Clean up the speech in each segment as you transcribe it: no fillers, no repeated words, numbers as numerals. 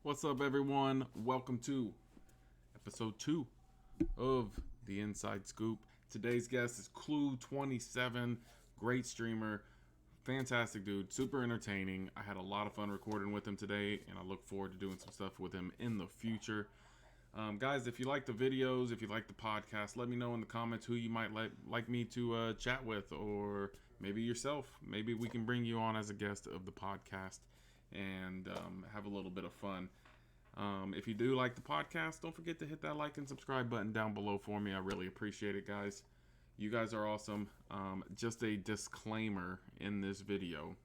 What's up, everyone? Welcome to episode 2 of the Inside Scoop. Today's guest is Klue27, great streamer, fantastic dude, super entertaining. I had a lot of fun recording with him today, and I look forward to doing some stuff with him in the future. Guys, if you like the videos, if you like the podcast, let me know in the comments who you might like me to chat with, or maybe yourself. Maybe we can bring you on as a guest of the podcast and have a little bit of fun. If you do like the podcast, don't forget to hit that like and subscribe button down below for me. I really appreciate it, guys. You guys are awesome. Just a disclaimer in this video.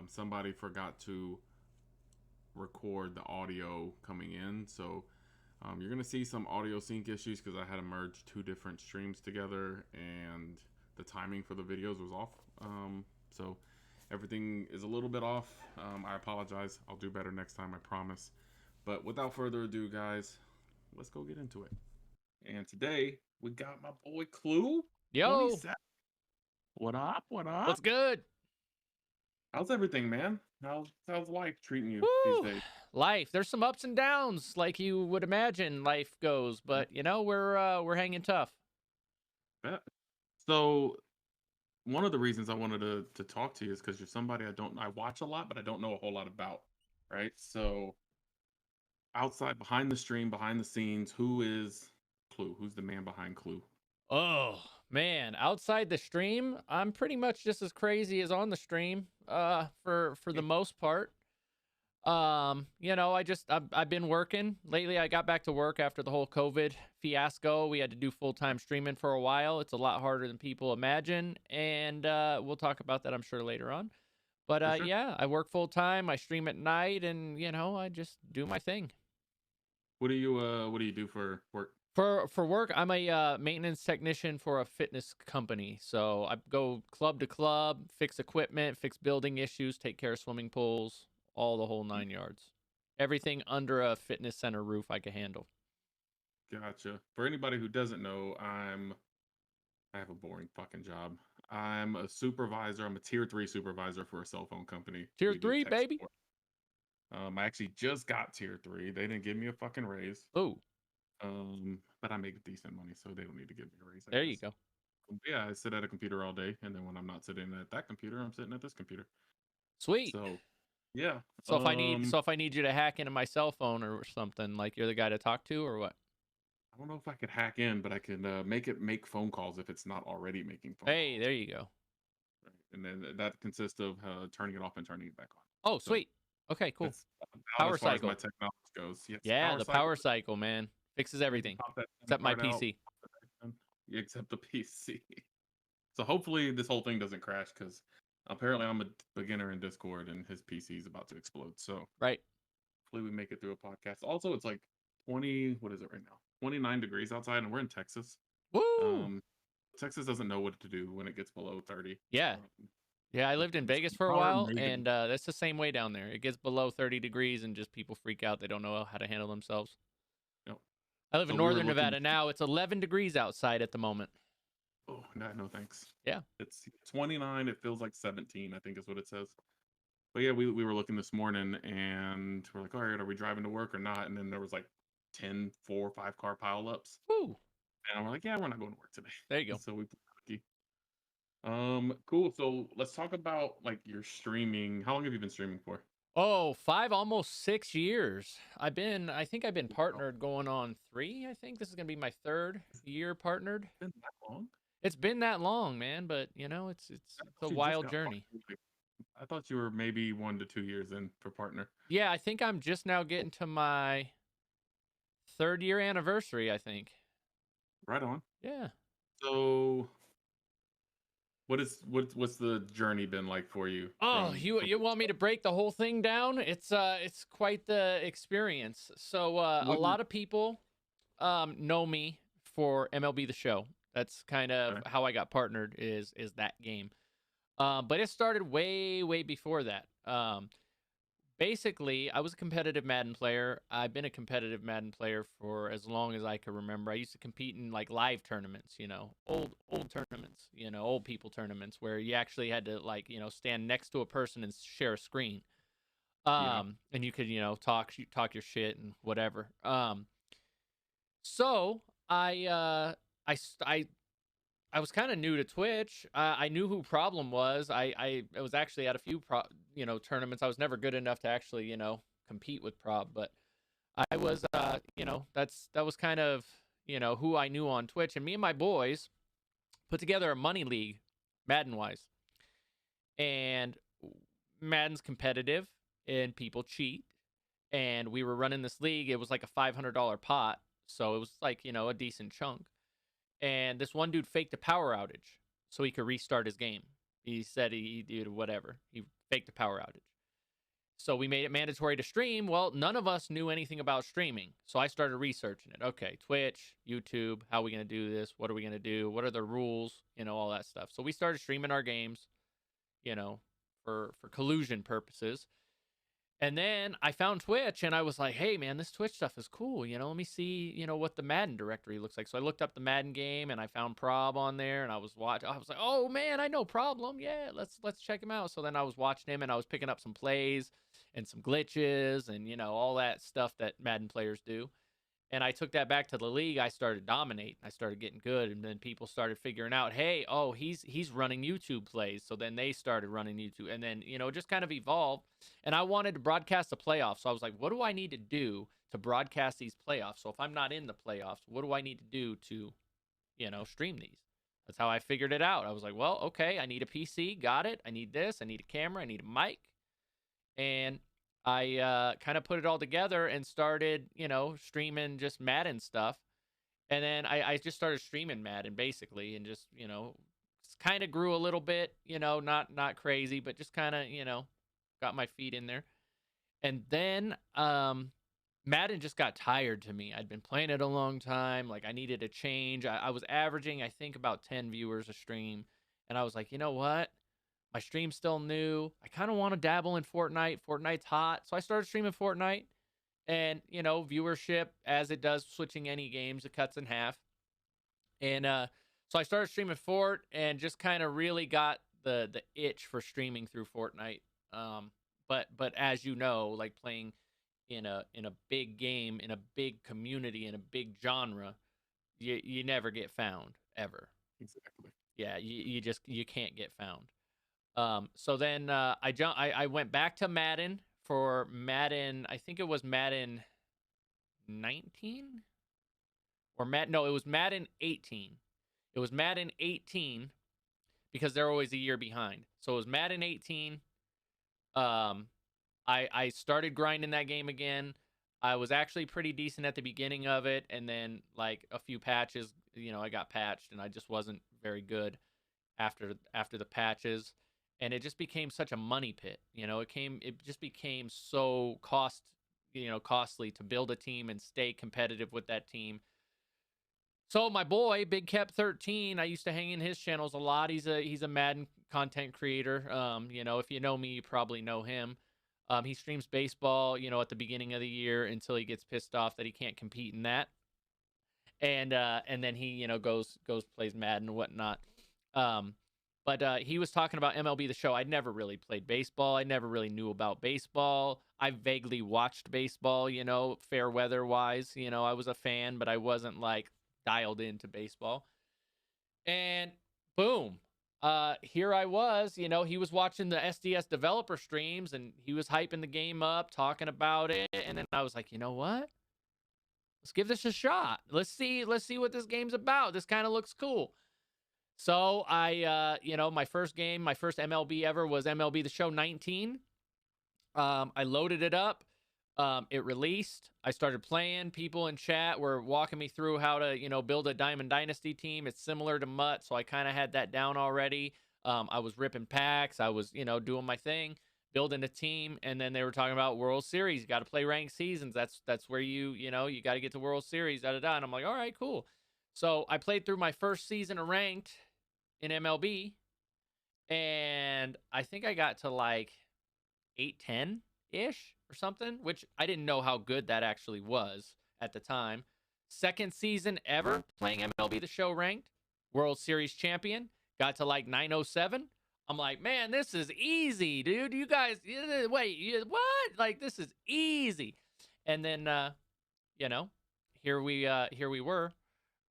Somebody forgot to record the audio coming in, so you're going to see some audio sync issues because I had to merge two different streams together and the timing for the videos was off. So everything is a little bit off. I apologize. I'll do better next time, I promise. But without further ado, guys, let's go get into it. And today we got my boy Klue. Yo, 27. What up? What up? what's good? How's everything, man? How's life treating you Woo! these days? Life. There's some ups and downs, like you would imagine life goes, but you know we're hanging tough. Yeah. So one of the reasons I wanted to talk to you is because you're somebody I watch a lot, but I don't know a whole lot about. Right? So outside, behind the stream, behind the scenes, who is Klue? Who's the man behind Klue? Oh man, outside the stream, I'm pretty much just as crazy as on the stream. For the most part. You know, I've been working lately. I got back to work after the whole COVID fiasco. We had to do full-time streaming for a while. It's a lot harder than people imagine, and we'll talk about that, I'm sure, later on. But Sure. yeah, I work full-time. I stream at night, and you know, I just do my thing. What do you do for work? For work, I'm a maintenance technician for a fitness company. So I go club to club, fix equipment, fix building issues, take care of swimming pools, all the whole 9 yards. Everything under a fitness center roof I can handle. Gotcha. For anybody who doesn't know, I have a boring fucking job. I'm a supervisor. I'm a tier 3 supervisor for a cell phone company. Tier We do 3, tech baby. support. I actually just got tier 3. They didn't give me a fucking raise. Ooh, But I make decent money, so they don't need to give me a raise. there you go. Yeah, I sit at a computer all day, and then when I'm not sitting at that computer, I'm sitting at this computer. Sweet. So, yeah. So if I need you to hack into my cell phone or something, like you're the guy to talk to or what? I don't know if I could hack in, but I can make it make phone calls if it's not already making phone Hey, calls. there you go. Right. And then that consists of turning it off and turning it back on. Oh, So sweet. Okay, cool. that's about Power as far as cycle. my technology goes. Yes, Yeah, the power cycle, man. Fixes everything. Pop that Except my card out, PC. pop it back in. Yeah, except the PC. So hopefully this whole thing doesn't crash because apparently I'm a beginner in Discord and his PC is about to explode. So Right. hopefully we make it through a podcast. Also, it's like 20, what is it right now? 29 degrees outside, and we're in Texas. Woo! Texas doesn't know what to do when it gets below 30. Yeah. Yeah, I lived in Vegas for a Power while, maybe. and that's the same way down there. It gets below 30 degrees, and just people freak out. They don't know how to handle themselves. Yep. I live So in we were northern looking- Nevada now. It's 11 degrees outside at the moment. Oh, no thanks. Yeah. It's 29. It feels like 17, I think is what it says. But yeah, we were looking this morning, and we're like, all right, are we driving to work or not? And then there was like 10 4 or 5 car pileups. Woo! And we're like, yeah, we're not going to work today. There you go. So we cool. So let's talk about like your streaming. How long have you been streaming for? Oh, 5, almost 6 years. I think I've been partnered going on 3. I think this is going to be my 3rd year partnered. Been that long? It's been that long, man, but you know, it's a wild journey. I thought you were maybe 1 to 2 years in for partner. Yeah, I think I'm just now getting to my 3rd year anniversary, I think. Right on. Yeah. So what's the journey been like for you? Oh, you want me to break the whole thing down? It's quite the experience. So a lot of people know me for MLB The Show. That's kind of how I got partnered is that game. But it started way before that. Basically, I was a competitive Madden player. I've been a competitive Madden player for as long as I can remember. I used to compete in like live tournaments, you know, old tournaments, you know, old people tournaments where you actually had to like, you know, stand next to a person and share a screen. And you could, talk your shit and whatever. So I was kind of new to Twitch. I knew who Problem was. I was actually at a few tournaments. I was never good enough to actually compete with Prob, but I was that was kind of who I knew on Twitch. And me and my boys put together a money league, Madden wise, and Madden's competitive and people cheat. And we were running this league. It was like a $500 pot, so it was like a decent chunk. And this one dude faked a power outage so he could restart his game. He said he did whatever. He faked a power outage. So we made it mandatory to stream. Well, none of us knew anything about streaming. So I started researching it. Okay, Twitch, YouTube, how are we going to do this? What are we going to do? What are the rules? All that stuff. So we started streaming our games, for collusion purposes. And then I found Twitch and I was like, hey, man, this Twitch stuff is cool. Let me see, what the Madden directory looks like. So I looked up the Madden game and I found Prob on there and I was watching. I was like, oh, man, I know Problem. Yeah, let's check him out. So then I was watching him and I was picking up some plays and some glitches and, all that stuff that Madden players do. And I took that back to the league. I started dominating. I started getting good. And then people started figuring out, hey, oh, he's running YouTube plays. So then they started running YouTube. And then, it just kind of evolved. And I wanted to broadcast the playoffs. So I was like, what do I need to do to broadcast these playoffs? So if I'm not in the playoffs, what do I need to do to, stream these? That's how I figured it out. I was like, well, okay, I need a PC. Got it. I need this. I need a camera. I need a mic. And I kind of put it all together and started, streaming just Madden stuff. And then I just started streaming Madden basically and just, kind of grew a little bit, not crazy, but just kind of, got my feet in there. And then Madden just got tired to me. I'd been playing it a long time. Like I needed a change. I was averaging, I think, about 10 viewers a stream. And I was like, you know what? My stream's still new. I kind of want to dabble in Fortnite. Fortnite's hot. So I started streaming Fortnite. And, viewership, as it does switching any games, it cuts in half. And so I started streaming Fort and just kind of really got the itch for streaming through Fortnite. But as you know, like playing in a big game, in a big community, in a big genre, you never get found, ever. Exactly. Yeah, you can't get found. So then I went back to Madden for Madden. I think it was Madden 19 or it was Madden 18. It was Madden 18 because they're always a year behind. So it was Madden 18. I started grinding that game again. I was actually pretty decent at the beginning of it, and then like a few patches, I got patched, and I just wasn't very good after the patches. And it just became such a money pit. It just became so costly to build a team and stay competitive with that team. So my boy, Big Kep 13, I used to hang in his channels a lot. He's a Madden content creator. If you know me, you probably know him. He streams baseball, at the beginning of the year until he gets pissed off that he can't compete in that. And then he, goes plays Madden and whatnot. But he was talking about MLB The Show. I'd never really played baseball. I never really knew about baseball. I vaguely watched baseball, fair weather wise. I was a fan, but I wasn't like dialed into baseball. And boom, here I was, he was watching the SDS developer streams and he was hyping the game up, talking about it. And then I was like, you know what? Let's give this a shot. Let's see what this game's about. This kind of looks cool. So I, my first MLB ever was MLB The Show 19. I loaded it up. It released. I started playing. People in chat were walking me through how to, build a Diamond Dynasty team. It's similar to Mutt, so I kind of had that down already. I was ripping packs. I was, doing my thing, building a team. And then they were talking about World Series. You got to play ranked seasons. That's where you got to get to World Series, da-da-da. And I'm like, all right, cool. So I played through my first season of ranked in MLB, and I think I got to like 810-ish or something, which I didn't know how good that actually was at the time. Second season ever playing MLB The Show ranked, World Series champion, got to like 907. I'm like, man, this is easy, dude. You guys, wait, what? Like, this is easy. And then, you know, here we were,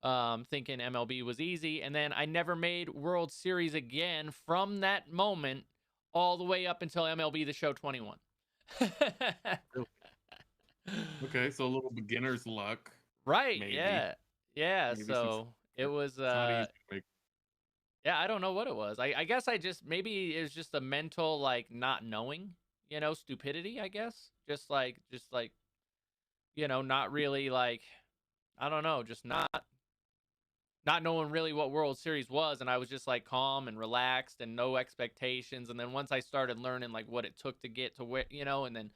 thinking MLB was easy. And then I never made World Series again from that moment all the way up until MLB The Show 21. Really? Okay, so a little beginner's luck, Right. maybe. Yeah. Yeah. Maybe some. So it was, It's not easy to make. yeah, I don't know what it was. I guess I just, maybe it was just a mental, like, not knowing, stupidity, I guess. Just like, not really, like, I don't know, just not knowing really what World Series was, and I was just like calm and relaxed and no expectations. And then once I started learning like what it took to get to where, and then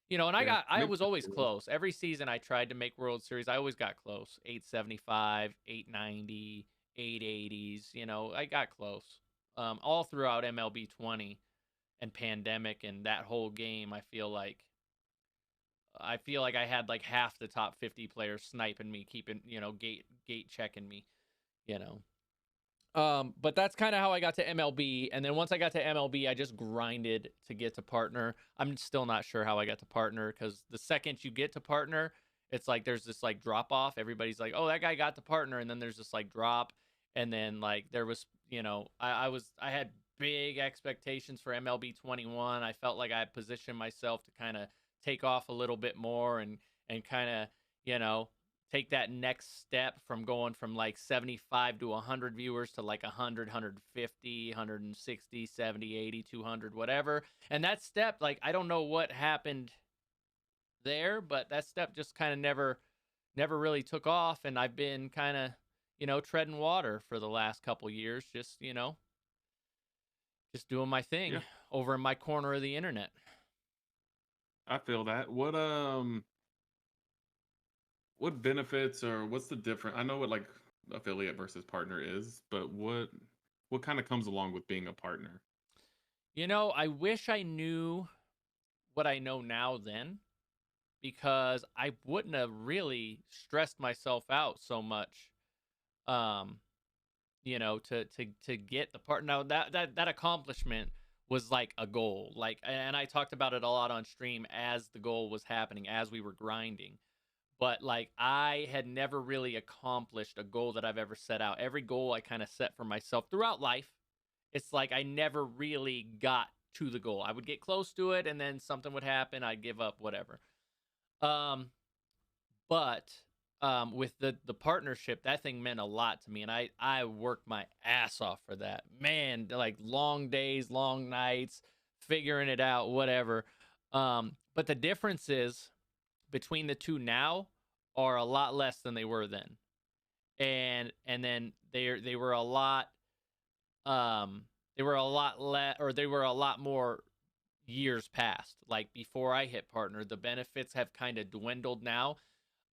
and Yeah, I maybe was that's always what it was. close. Every season I tried to make World Series, I always got close. 875, 890, 880s, I got close. All throughout MLB 20 and pandemic and that whole game, I feel like I had like half the top 50 players sniping me, keeping, gate checking me, you know. But that's kind of how I got to MLB. And then once I got to MLB, I just grinded to get to partner. I'm still not sure how I got to partner, because the second you get to partner, it's like there's this like drop off. Everybody's like, oh, that guy got to partner. And then there's this like drop. And then like there was, I had big expectations for MLB 21. I felt like I had positioned myself to kind of take off a little bit more and kind of, you know, take that next step from going from like 75 to 100 viewers to like 100, 150, 160, 70, 80, 200, whatever. And that step, like, I don't know what happened there, but that step just kind of never really took off. And I've been kind of, treading water for the last couple years, just doing my thing Yeah, over in my corner of the internet. I feel that. What benefits, or what's the difference? I know what like affiliate versus partner is, but what kind of comes along with being a partner? I wish I knew what I know now then, because I wouldn't have really stressed myself out so much, um to get the part. Now that accomplishment was like a goal, like, and I talked about it a lot on stream as the goal was happening, as we were grinding. But like, I had never really accomplished a goal that I've ever set out. Every goal I kind of set for myself throughout life, it's like I never really got to the goal. I would get close to it and then something would happen, I'd give up, whatever. um but with the partnership, that thing meant a lot to me, and I worked my ass off for that, man. Like, long days, long nights, figuring it out, whatever. But the differences between the two now are a lot less than they were then. And then they were a lot, they were a lot more years past. Like, before I hit partner, the benefits have kind of dwindled now.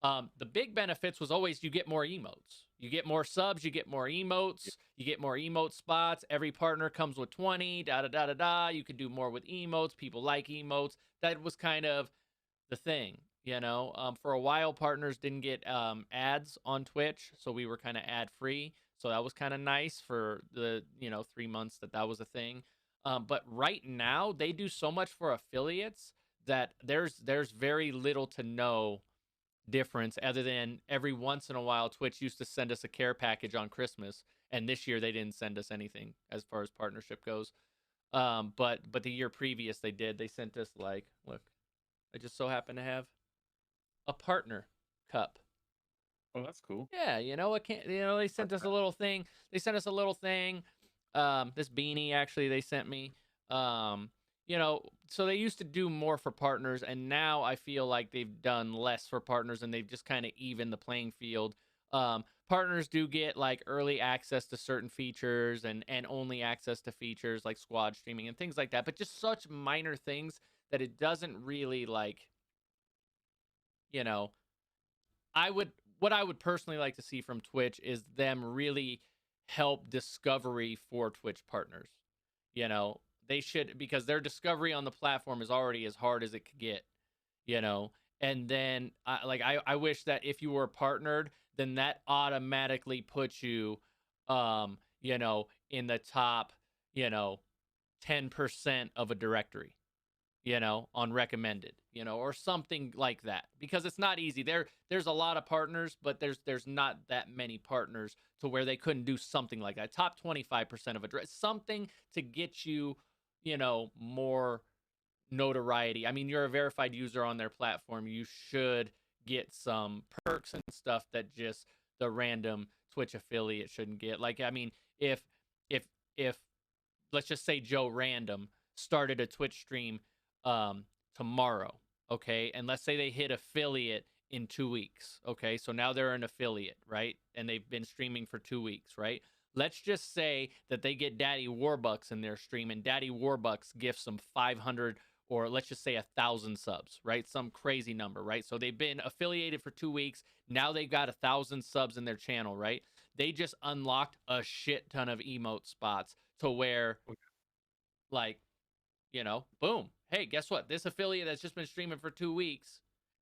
The big benefits was always you get more emotes. You get more subs, you get more emotes, you get more emote spots. Every partner comes with 20, da da da da da. You can do more with emotes. People like emotes. That was kind of the thing, For a while, partners didn't get ads on Twitch, so we were kind of ad free. So that was kind of nice for the 3 months that was a thing. But right now, they do so much for affiliates that there's very little to no difference, other than every once in a while Twitch used to send us a care package on Christmas, and this year they didn't send us anything as far as partnership goes. But the year previous they did. They sent us, like, look, I just so happen to have a partner cup. Oh, that's cool. Yeah, it can't, they sent us a little thing. They sent us a little thing. This beanie, actually, they sent me. So they used to do more for partners, and now I feel like they've done less for partners, and they've just kind of evened the playing field. Partners do get like early access to certain features and only access to features like squad streaming and things like that, but just such minor things that it doesn't really, like, you know, I would what I would personally like to see from Twitch is them really help discovery for Twitch partners. They should, because their discovery on the platform is already as hard as it could get, you know. And then I wish that if you were partnered, then that automatically puts you in the top, you know, 10% of a directory, you know, on recommended, you know, or something like that, because it's not easy. There's a lot of partners, but there's not that many partners to where they couldn't do something like that. Top 25% of a something to get you, you know, more notoriety. I mean, you're a verified user on their platform. You should get some perks and stuff that just the random Twitch affiliate shouldn't get. Like, I mean, if if let's just say Joe Random started a Twitch stream tomorrow, okay? And let's say they hit affiliate in 2 weeks, okay? So now they're an affiliate, right? And they've been streaming for 2 weeks, right? Let's just say that they get Daddy Warbucks in their stream, and Daddy Warbucks gifts them 500, or let's just say 1,000 subs, right? Some crazy number, right? So they've been affiliated for 2 weeks. Now they've got 1,000 subs in their channel, right? They just unlocked a shit ton of emote spots to where, like, you know, boom. Hey, guess what? This affiliate that's just been streaming for 2 weeks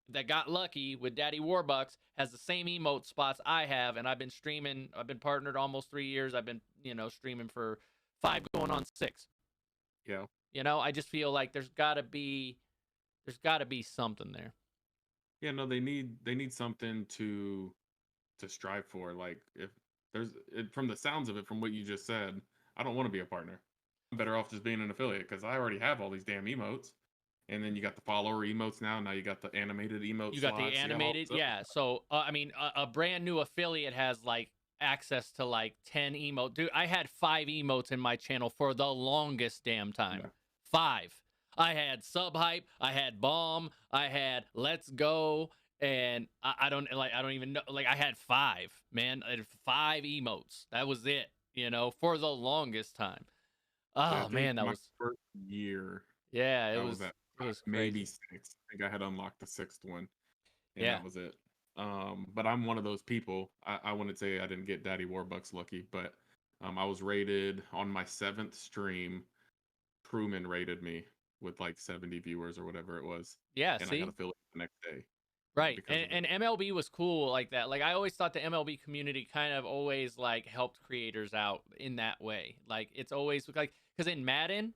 that got lucky with Daddy Warbucks has the same emote spots I have, and I've been streaming. I've been partnered almost 3 years. I've been, you know, streaming for 5 going on 6. Yeah. You know, I just feel like there's got to be something there. Yeah, no, they need something to strive for. Like, if from the sounds of it, from what you just said, I don't want to be a partner. I'm better off just being an affiliate, because I already have all these damn emotes. And then you got the follower emotes now. Now you got the animated emotes. You got the animated, yeah. So I mean, a brand new affiliate has like access to like 10 emotes. Dude, I had 5 emotes in my channel for the longest damn time. Yeah. 5. I had Sub Hype, I had Bomb, I had Let's Go, and I don't even know. Like, I had 5, man. I had 5 emotes. That was it, you know, for the longest time. Oh man, that was first year. Yeah, it was maybe 6. I think I had unlocked the 6th one, and yeah, that was it. But I'm one of those people. I wouldn't say I didn't get Daddy Warbucks lucky, but I was rated on my 7th stream. Truman rated me with like 70 viewers or whatever it was. Yeah, and see? I got affiliate the next day. Right. And MLB was cool like that. Like, I always thought the MLB community kind of always like helped creators out in that way. Like, it's always like, because in Madden,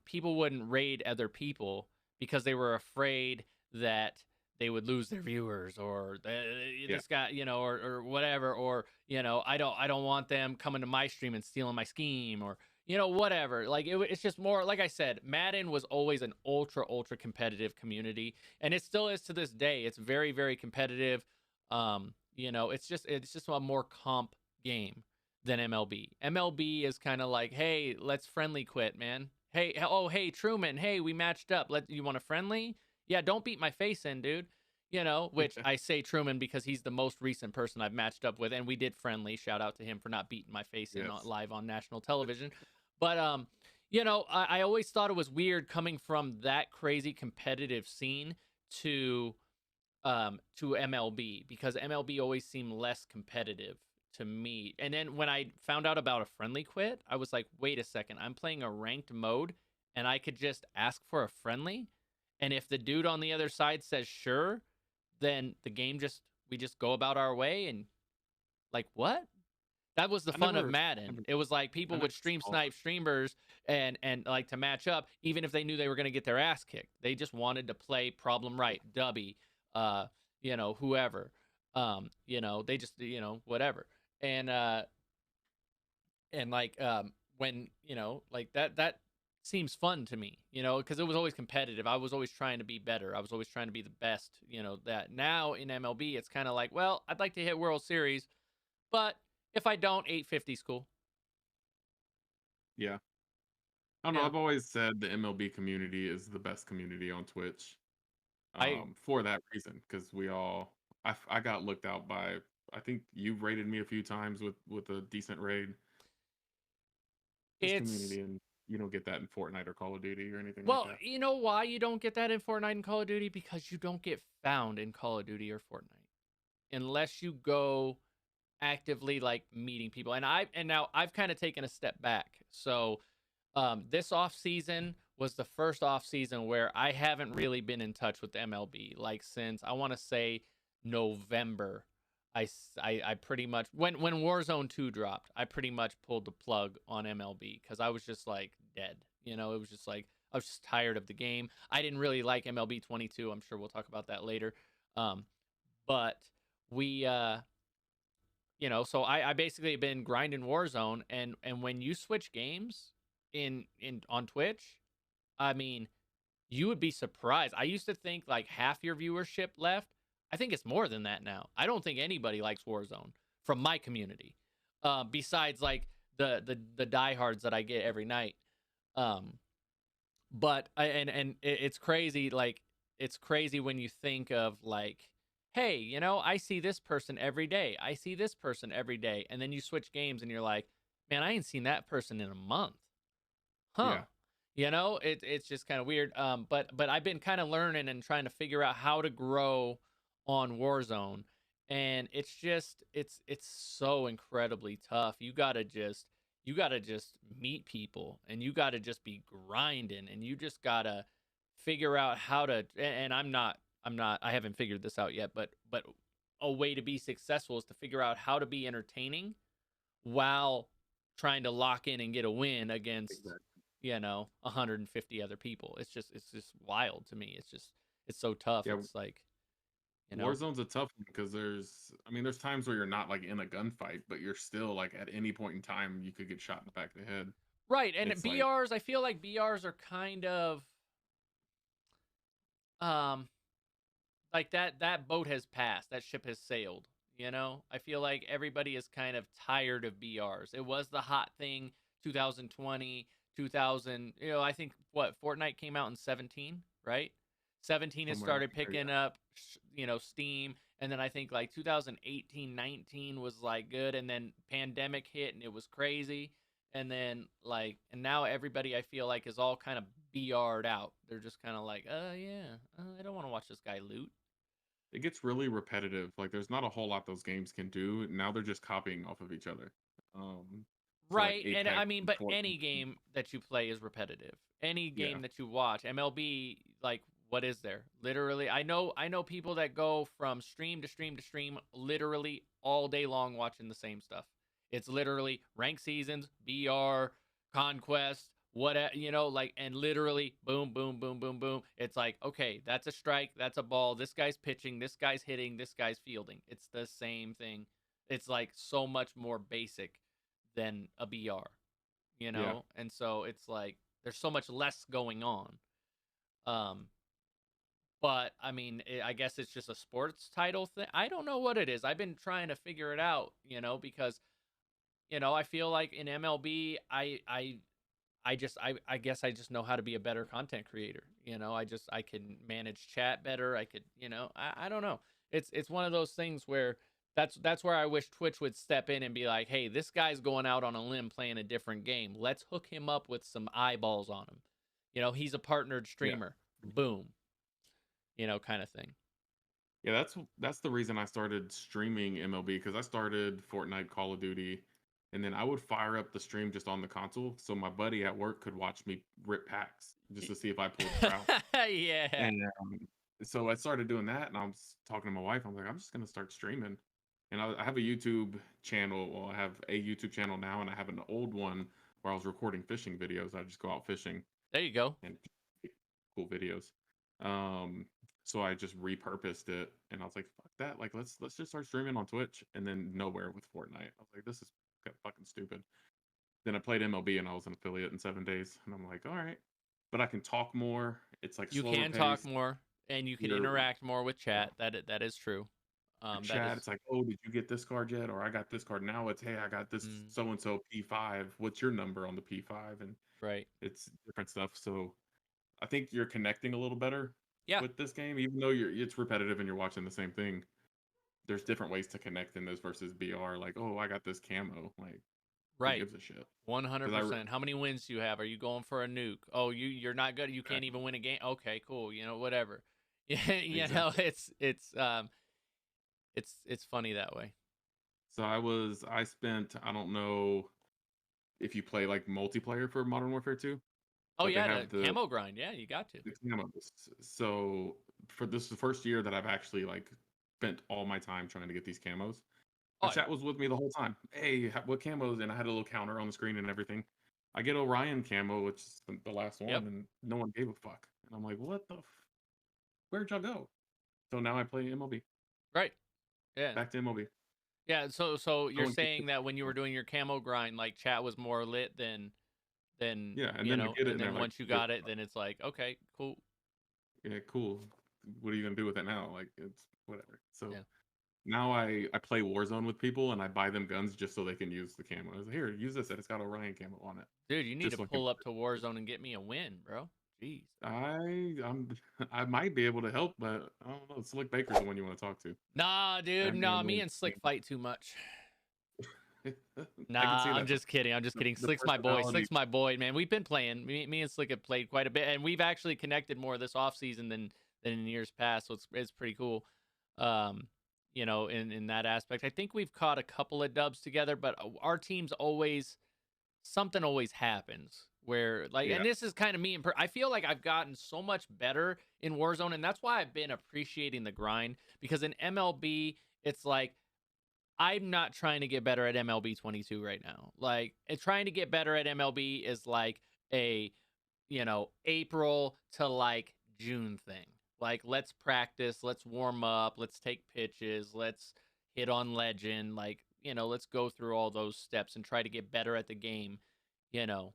people wouldn't raid other people because they were afraid that they would lose their viewers, or this guy, you know, or whatever, or, you know, I don't want them coming to my stream and stealing my scheme, or, you know, whatever. Like, it's just more, like I said, Madden was always an ultra competitive community, and it still is to this day. It's very, very competitive. You know, it's just a more comp game than MLB. MLB is kind of like, hey, let's friendly quit, man. Hey, oh, hey, Truman, hey, we matched up. You want a friendly? Yeah, don't beat my face in, dude. You know, which I say Truman because he's the most recent person I've matched up with, and we did friendly. Shout out to him for not beating my face in live on national television. But you know, I always thought it was weird coming from that crazy competitive scene to MLB, because MLB always seemed less competitive to me. And then when I found out about a friendly quit, I was like, wait a second, I'm playing a ranked mode and I could just ask for a friendly, and if the dude on the other side says sure, then the game we just go about our way. And like, what? That was the fun of Madden. It was like people would stream snipe streamers and like to match up, even if they knew they were going to get their ass kicked. They just wanted to play problem right, Dubby, you know, whoever, you know, they just, you know, whatever. And like, when, you know, like that seems fun to me, you know, because it was always competitive. I was always trying to be better. I was always trying to be the best, you know. That now in MLB, it's kind of like, well, I'd like to hit World Series, but if I don't, 850's cool. Yeah. I don't know. I've always said the MLB community is the best community on Twitch. For that reason, because I got looked out by, I think you've raided me a few times with a decent raid. Community, and you don't get that in Fortnite or Call of Duty or anything like that. Well, you know why you don't get that in Fortnite and Call of Duty? Because you don't get found in Call of Duty or Fortnite unless you go actively like meeting people. And now I've kind of taken a step back. So this off season was the first off season where I haven't really been in touch with the MLB, like, since I want to say November. I pretty much when Warzone 2 dropped, I pretty much pulled the plug on MLB because I was just like dead. You know, it was just like I was just tired of the game. I didn't really like MLB 22. I'm sure we'll talk about that later. Um, but we you know, so I basically been grinding Warzone, and when you switch games in on Twitch, I mean, you would be surprised. I used to think like half your viewership left. I think it's more than that now. I don't think anybody likes Warzone from my community, besides like the diehards that I get every night. Um, but it's crazy. Like it's crazy when you think of like, hey, you know, I see this person every day. I see this person every day, and then you switch games and you're like, man, I ain't seen that person in a month. Huh. Yeah. You know, it's just kind of weird. But I've been kind of learning and trying to figure out how to grow on Warzone, and it's so incredibly tough. You gotta just meet people, and you gotta just be grinding, and you just gotta figure out how to. And I haven't figured this out yet, but a way to be successful is to figure out how to be entertaining while trying to lock in and get a win against Exactly. you know 150 other people. It's just wild to me. It's so tough. Yeah. It's like Warzone's a tough one because there's times where you're not like in a gunfight, but you're still like at any point in time you could get shot in the back of the head. right. And It's like, BRs, I feel like BRs are kind of um like that boat has passed, that ship has sailed. I feel like everybody is kind of tired of BRs. It was the hot thing 2020, 2000. I think what Fortnite came out in 17, right? 17 has somewhere around started there, picking yeah. up Steam, and then I think like 2018, 19 was like good, and then pandemic hit and it was crazy. And then and now everybody I feel like is all kind of BR'd out. They're just kind of like, yeah, I don't want to watch this guy loot. It gets really repetitive. Like there's not a whole lot those games can do. Now they're just copying off of each other. So like Right, and I Apex mean, and but any Fortnite. game that you play is repetitive. Any Yeah. game that you watch, MLB, like what is there? Literally, I know people that go from stream to stream to stream, literally all day long watching the same stuff. It's literally ranked seasons, BR, conquest, what and literally boom, boom, boom, boom, boom. It's like okay, that's a strike, that's a ball. This guy's pitching, this guy's hitting, this guy's fielding. It's the same thing. It's like so much more basic than a BR, Yeah. and so it's like there's so much less going on. Um, but I mean, I guess it's just a sports title thing. I don't know what it is. I've been trying to figure it out, because I feel like in MLB, I guess I just know how to be a better content creator. I can manage chat better. I could, I don't know. It's one of those things where that's where I wish Twitch would step in and be like, hey, this guy's going out on a limb playing a different game. Let's hook him up with some eyeballs on him. He's a partnered Yeah. streamer. Boom. Kind of thing. Yeah, that's the reason I started streaming MLB because I started Fortnite, Call of Duty, and then I would fire up the stream just on the console so my buddy at work could watch me rip packs just to see if I pulled the crowd. Yeah. And so I started doing that, and I was talking to my wife. I'm like, I'm just gonna start streaming, and I have a YouTube channel. Well, I have a YouTube channel now, and I have an old one where I was recording fishing videos. I just go out fishing There you go. and cool videos. Um, so I just repurposed it, and I was like, "Fuck that! Like, let's just start streaming on Twitch." And then nowhere with Fortnite. I was like, "This is fucking stupid." Then I played MLB, and I was an affiliate in 7 days, and I'm like, "All right," but I can talk more. It's like You slower can talk pace. more and you can You're interact more with yeah, chat. That is true. your That chat. is It's like, "Oh, did you get this card yet?" Or I got this card. Now it's, "Hey, I got this mm, so and so P5. What's your number on the P5?" And right. it's different stuff. So I think you're connecting a little better Yeah. with this game, even though it's repetitive and you're watching the same thing. There's different ways to connect in this versus BR. Like, oh, I got this camo. Like, who Right. gives a shit? Because 100%. How many wins do you have? Are you going for a nuke? Oh, you're not good. You can't even win a game. Okay, cool. Whatever. Yeah, exactly. it's funny that way. So I spent, I don't know if you play like multiplayer for Modern Warfare 2, Oh but they yeah, have the camo grind. Yeah, you got to. the camos. So for this is the first year that I've actually like spent all my time trying to get these camos. Oh, My chat was with me the whole time. Hey, what camos? And I had a little counter on the screen and everything. I get Orion camo, which is the last one, yep. and no one gave a fuck. And I'm like, what the? Where'd y'all go? So now I play MLB. Right. Yeah. Back to MLB. Yeah. So you're one gets saying it. that when you were doing your camo grind, like chat was more lit than Yeah, and you then they know, get it, and and they're then like, once you got it, then it's like, okay, cool. yeah, cool. What are you gonna do with it now? Like, it's whatever. So Yeah. now I play Warzone with people, and I buy them guns just so they can use the camo. I was like, here, use this, and it's got Orion camo on it. Dude, you need Just to looking pull up for to Warzone and get me a win, bro. Jeez. I might be able to help, but I don't know. Slick Baker's the one you want to talk to. Nah, dude. That Nah, man me knows and Slick fight too much. I Nah, can see I'm that. just kidding. I'm just kidding. The Slick's my boy. personality. Slick's my boy, man. We've been playing. Me and Slick have played quite a bit, and we've actually connected more this off season than in years past. So it's pretty cool. You know, in that aspect, I think we've caught a couple of dubs together, but our teams always something always happens where like, Yeah. and this is kind of me. I feel like I've gotten so much better in Warzone, and that's why I've been appreciating the grind, because in MLB, it's like, I'm not trying to get better at MLB 22 right now. Like, trying to get better at MLB is like a, you know, April to like June thing. Like, let's practice, let's warm up, let's take pitches, let's hit on legend. Like, you know, let's go through all those steps and try to get better at the game, you know.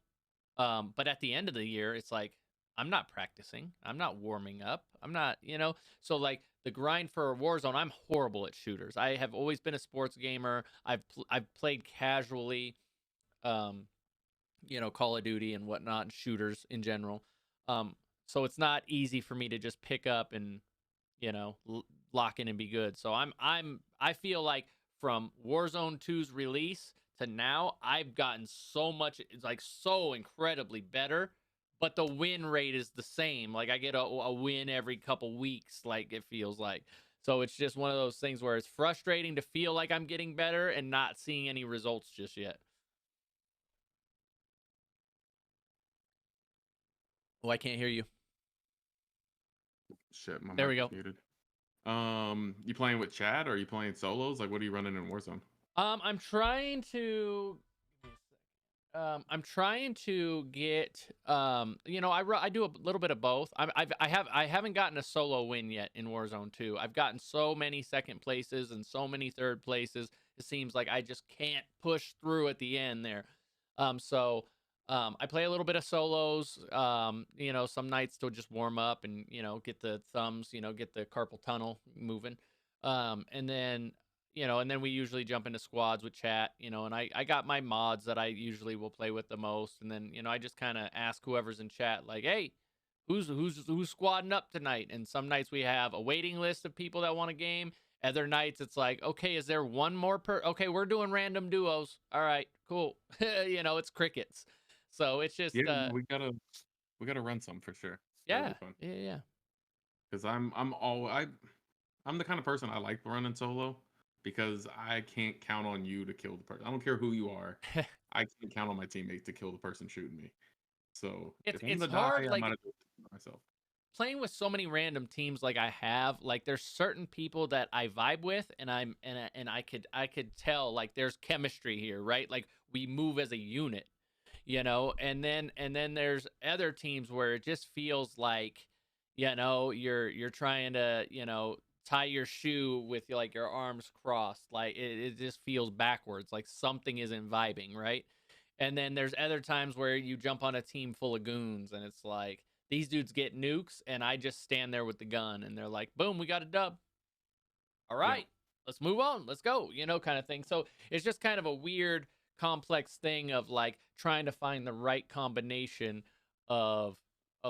But at the end of the year, it's like, I'm not practicing. I'm not warming up. I'm not, you know. So like the grind for Warzone, I'm horrible at shooters. I have always been a sports gamer. I've played casually, um, you know, Call of Duty and whatnot, and shooters in general. So it's not easy for me to just pick up and, you know, lock in and be good. So I feel like from Warzone 2's release to now, I've gotten so much, it's like so incredibly better, but the win rate is the same. Like I get a win every couple weeks, like it feels like. So it's just one of those things where it's frustrating to feel like I'm getting better and not seeing any results just yet. Oh, I can't hear you. Shit, my There we mic go. was muted. You playing with Chad or are you playing solos? Like, what are you running in Warzone? I'm trying to get you know, I do a little bit of both. I haven't gotten a solo win yet in Warzone 2. I've gotten so many second places and so many third places. It seems like I just can't push through at the end there. I play a little bit of solos. You know, some nights to just warm up and, you know, get the thumbs, you know, get the carpal tunnel moving. And then you know, and then we usually jump into squads with chat, you know, and I got my mods that I usually will play with the most. And then, you know, I just kind of ask whoever's in chat, like, hey, who's squadding up tonight? And some nights we have a waiting list of people that want a game. Other nights it's like, okay, is there one more okay, we're doing random duos. All right, cool. You know, it's crickets. So it's just Yeah, we gotta run some for sure. That'll yeah, be fun. yeah. Because I'm the kind of person I like running solo because I can't count on you to kill the person. I don't care who you are. I can't count on my teammate to kill the person shooting me. So if I'm It's gonna hard, die, I'm like gonna do it myself. playing with so many random teams like I have, like there's certain people that I vibe with, and I could tell like there's chemistry here, right? Like we move as a unit, you know. And then there's other teams where it just feels like, you know, you're trying to, you know, tie your shoe with like your arms crossed, like it just feels backwards, like something isn't vibing, right? And then there's other times where you jump on a team full of goons and it's like these dudes get nukes and I just stand there with the gun and they're like, boom, we got a dub. All Yeah. right, let's move on. Let's go, you know, kind of thing. So it's just kind of a weird, complex thing of like trying to find the right combination of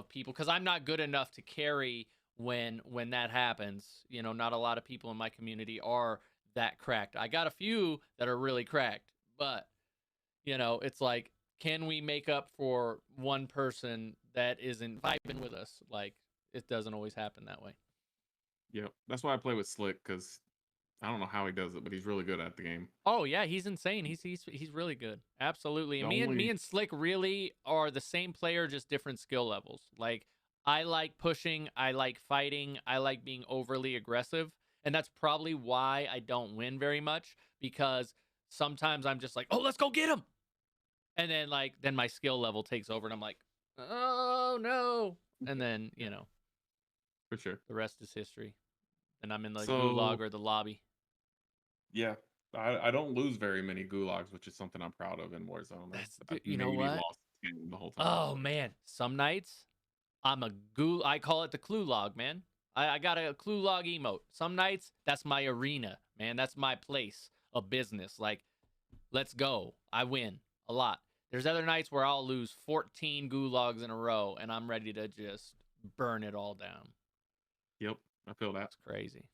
people, because I'm not good enough to carry when that happens. You know, not a lot of people in my community are that cracked. I got a few that are really cracked, but you know, it's like, can we make up for one person that isn't vibing with us? Like, it doesn't always happen that way. Yep. That's why I play with Slick, because I don't know how he does it, but he's really good at the game. Oh yeah, he's insane. He's really good. Absolutely. And me and Slick really are the same player, just different skill levels. Like I like pushing, I like fighting, I like being overly aggressive. And that's probably why I don't win very much, because sometimes I'm just like, oh, let's go get him. And then then my skill level takes over and I'm like, oh no. And then, For sure. the rest is history. And I'm in the So gulag or the lobby. yeah, I don't lose very many gulags, which is something I'm proud of in Warzone. I've You know maybe what? lost 10 the whole time. Oh man, some nights I call it the clue log, man. I got a clue log emote. Some nights that's my arena, man. That's my place of business. Like, let's go. I win a lot. There's other nights where I'll lose 14 gulags in a row and I'm ready to just burn it all down. Yep, I feel that. It's crazy.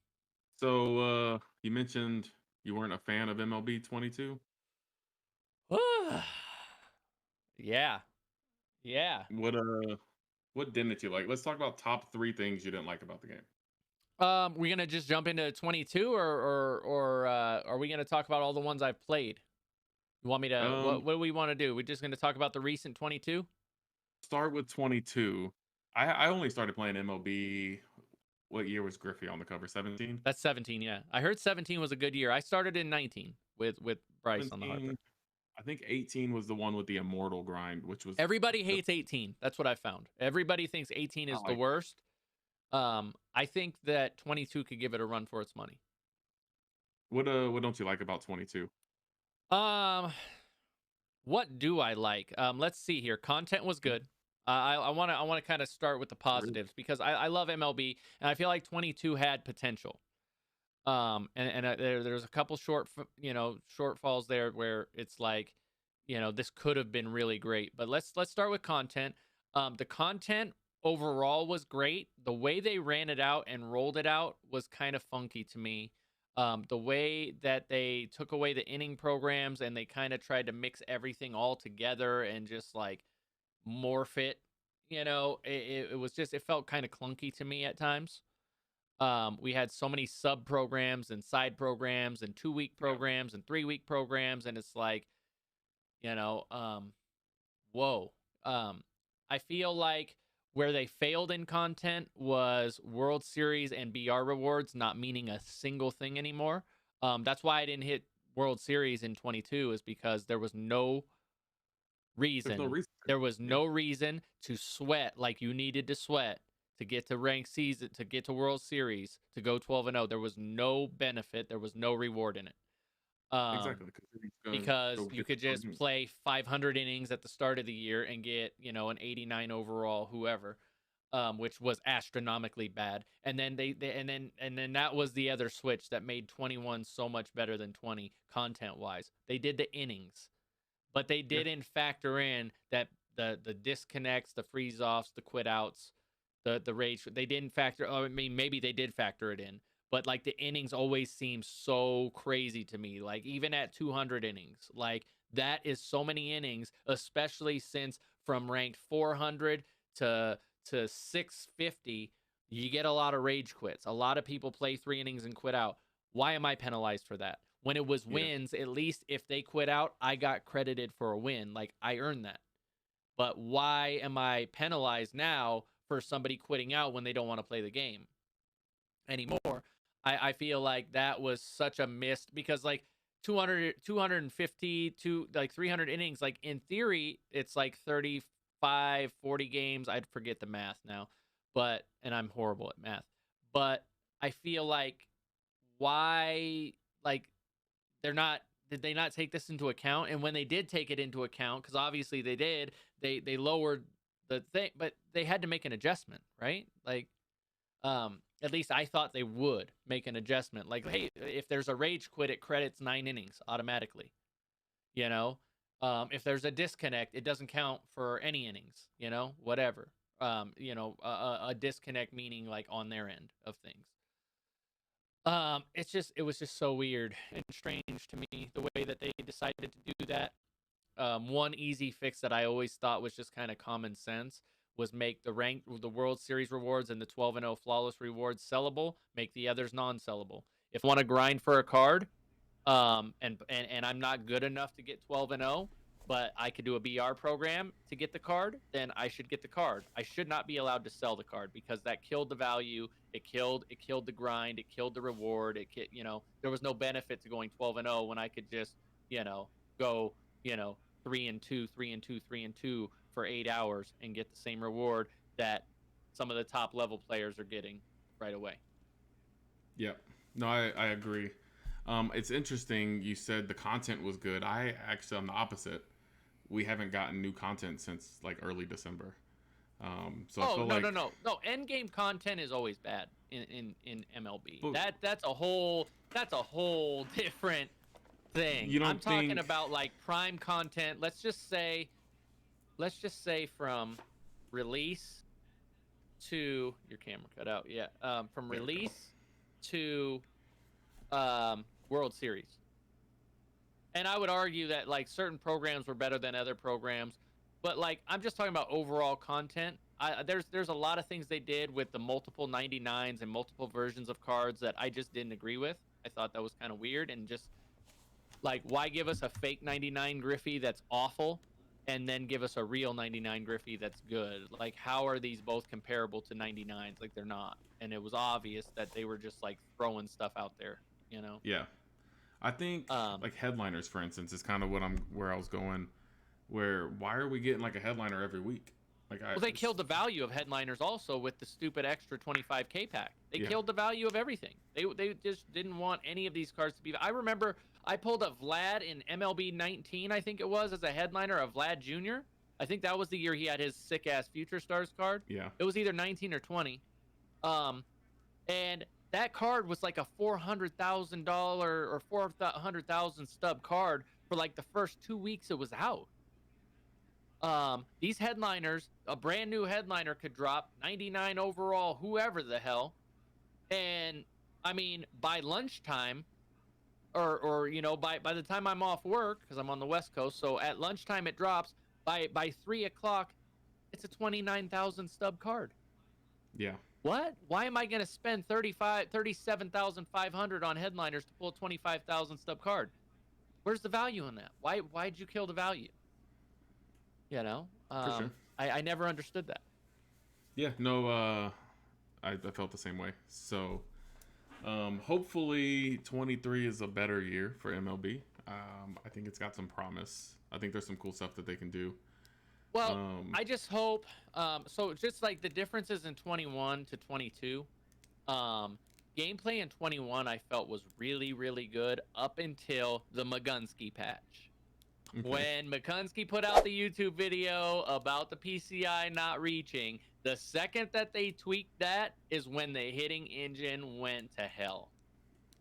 So you mentioned you weren't a fan of MLB 22. Yeah. Yeah. What didn't you like? Let's talk about top 3 things you didn't like about the game. We're gonna just jump into 22, or are we gonna talk about all the ones I've played? You want me to? What do we want to do? We're just gonna talk about the recent 22. Start with 22. I only started playing MLB. What year was Griffey on the cover? 17. That's 17. Yeah, I heard 17 was a good year. I started in 19 with Bryce on the Harper. I think 18 was the one with the immortal grind, which was Everybody hates 18. That's what I found. Everybody thinks 18 is the worst. I think that 22 could give it a run for its money. What don't you like about 22? What do I like? Let's see here. Content was good. I want to kind of start with the positives, because I love MLB and I feel like 22 had potential. There's a couple shortfalls there where it's like, this could have been really great. But let's start with content. The content overall was great. The way they ran it out and rolled it out was kind of funky to me. The way that they took away the inning programs and they kind of tried to mix everything all together and just like morph it, it was just, it felt kind of clunky to me at times. We had so many sub programs and side programs and 2-week programs and 3-week programs, and it's like, whoa. I feel like where they failed in content was World Series and BR rewards not meaning a single thing anymore. That's why I didn't hit World Series in 22, is because there was no reason. There was no reason to sweat like you needed to sweat to get to ranked season, to get to World Series, to go 12-0. There was no benefit. There was no reward in it. Exactly, because you could just play 500 innings at the start of the year and get, an 89 overall, whoever, which was astronomically bad. And then then that was the other switch that made 21 so much better than 20 content wise. They did the innings, but they didn't factor in that the disconnects, the freeze offs, the quit outs, the rage. They didn't factor. I mean, maybe they did factor it in. But like the innings always seem so crazy to me. Like even at 200 innings, like that is so many innings, especially since from ranked 400 to 650, you get a lot of rage quits. A lot of people play 3 innings and quit out. Why am I penalized for that? When it was wins, at least if they quit out, I got credited for a win. Like I earned that. But why am I penalized now for somebody quitting out when they don't want to play the game anymore? I feel like that was such a miss, because like 250 to like 300 innings, like in theory, it's like 35, 40 games. I'd forget the math now, and I'm horrible at math, but I feel like why, like did they not take this into account? And when they did take it into account, because obviously they did, they lowered the thing, but they had to make an adjustment, right? Like, at least I thought they would make an adjustment. Like, hey, if there's a rage quit, it credits 9 innings automatically. If there's a disconnect, it doesn't count for any innings. Whatever. A disconnect meaning like on their end of things. It was just so weird and strange to me the way that they decided to do that. One easy fix that I always thought was just kind of common sense was make the World Series rewards and the 12-0 flawless rewards sellable, make the others non-sellable. If I want to grind for a card, and I'm not good enough to get 12-0, but I could do a BR program to get the card, then I should get the card. I should not be allowed to sell the card because that killed the value. It killed the grind. It killed the reward. There was no benefit to going 12-0 when I could just, go, 3-2, 3-2, 3-2 for 8 hours and get the same reward that some of the top level players are getting right away. Yep. No, I agree. It's interesting. You said the content was good. I actually, I'm the opposite. We haven't gotten new content since like early December. So I feel no. End game content is always bad in MLB. But, That's a whole different thing. You don't I'm talking think... about like prime content. Let's just say from release to your camera cut out. Yeah. From release to World Series. And I would argue that like certain programs were better than other programs, but like I'm just talking about overall content. There's a lot of things they did with the multiple 99s and multiple versions of cards that I just didn't agree with. I thought that was kind of weird, and just like, why give us a fake 99 Griffey that's awful and then give us a real 99 Griffey that's good? Like, how are these both comparable to 99s? Like, they're not. And it was obvious that they were just like throwing stuff out there, Yeah. I think like headliners, for instance, is kind of where I was going. Why are we getting like a headliner every week? They killed the value of headliners also with the stupid extra 25K pack. They killed the value of everything. They just didn't want any of these cards to be. I remember I pulled up Vlad in MLB 19, I think it was, as a headliner of Vlad Jr. I think that was the year he had his sick ass Future Stars card. Yeah. It was either 19 or 20. And that card was like a $400,000 or 400,000 stub card for like the first 2 weeks it was out. These headliners, a brand new headliner could drop 99 overall, whoever the hell. And I mean, by lunchtime, or by the time I'm off work, because I'm on the West Coast, so at lunchtime it drops. By 3 o'clock, it's a 29,000 stub card. Yeah. What? Why am I going to spend 37,500 on headliners to pull a 25,000 stub card? Where's the value in that? Why'd you kill the value? For sure. I never understood that. Yeah, no, I felt the same way. So, hopefully 23 is a better year for MLB. I think it's got some promise. I think there's some cool stuff that they can do. Well, I just hope, so just like the differences in 21 to 22, gameplay in 21 I felt was really, really good up until the Magunski patch. Okay. When Magunski put out the YouTube video about the PCI not reaching, the second that they tweaked that is when the hitting engine went to hell.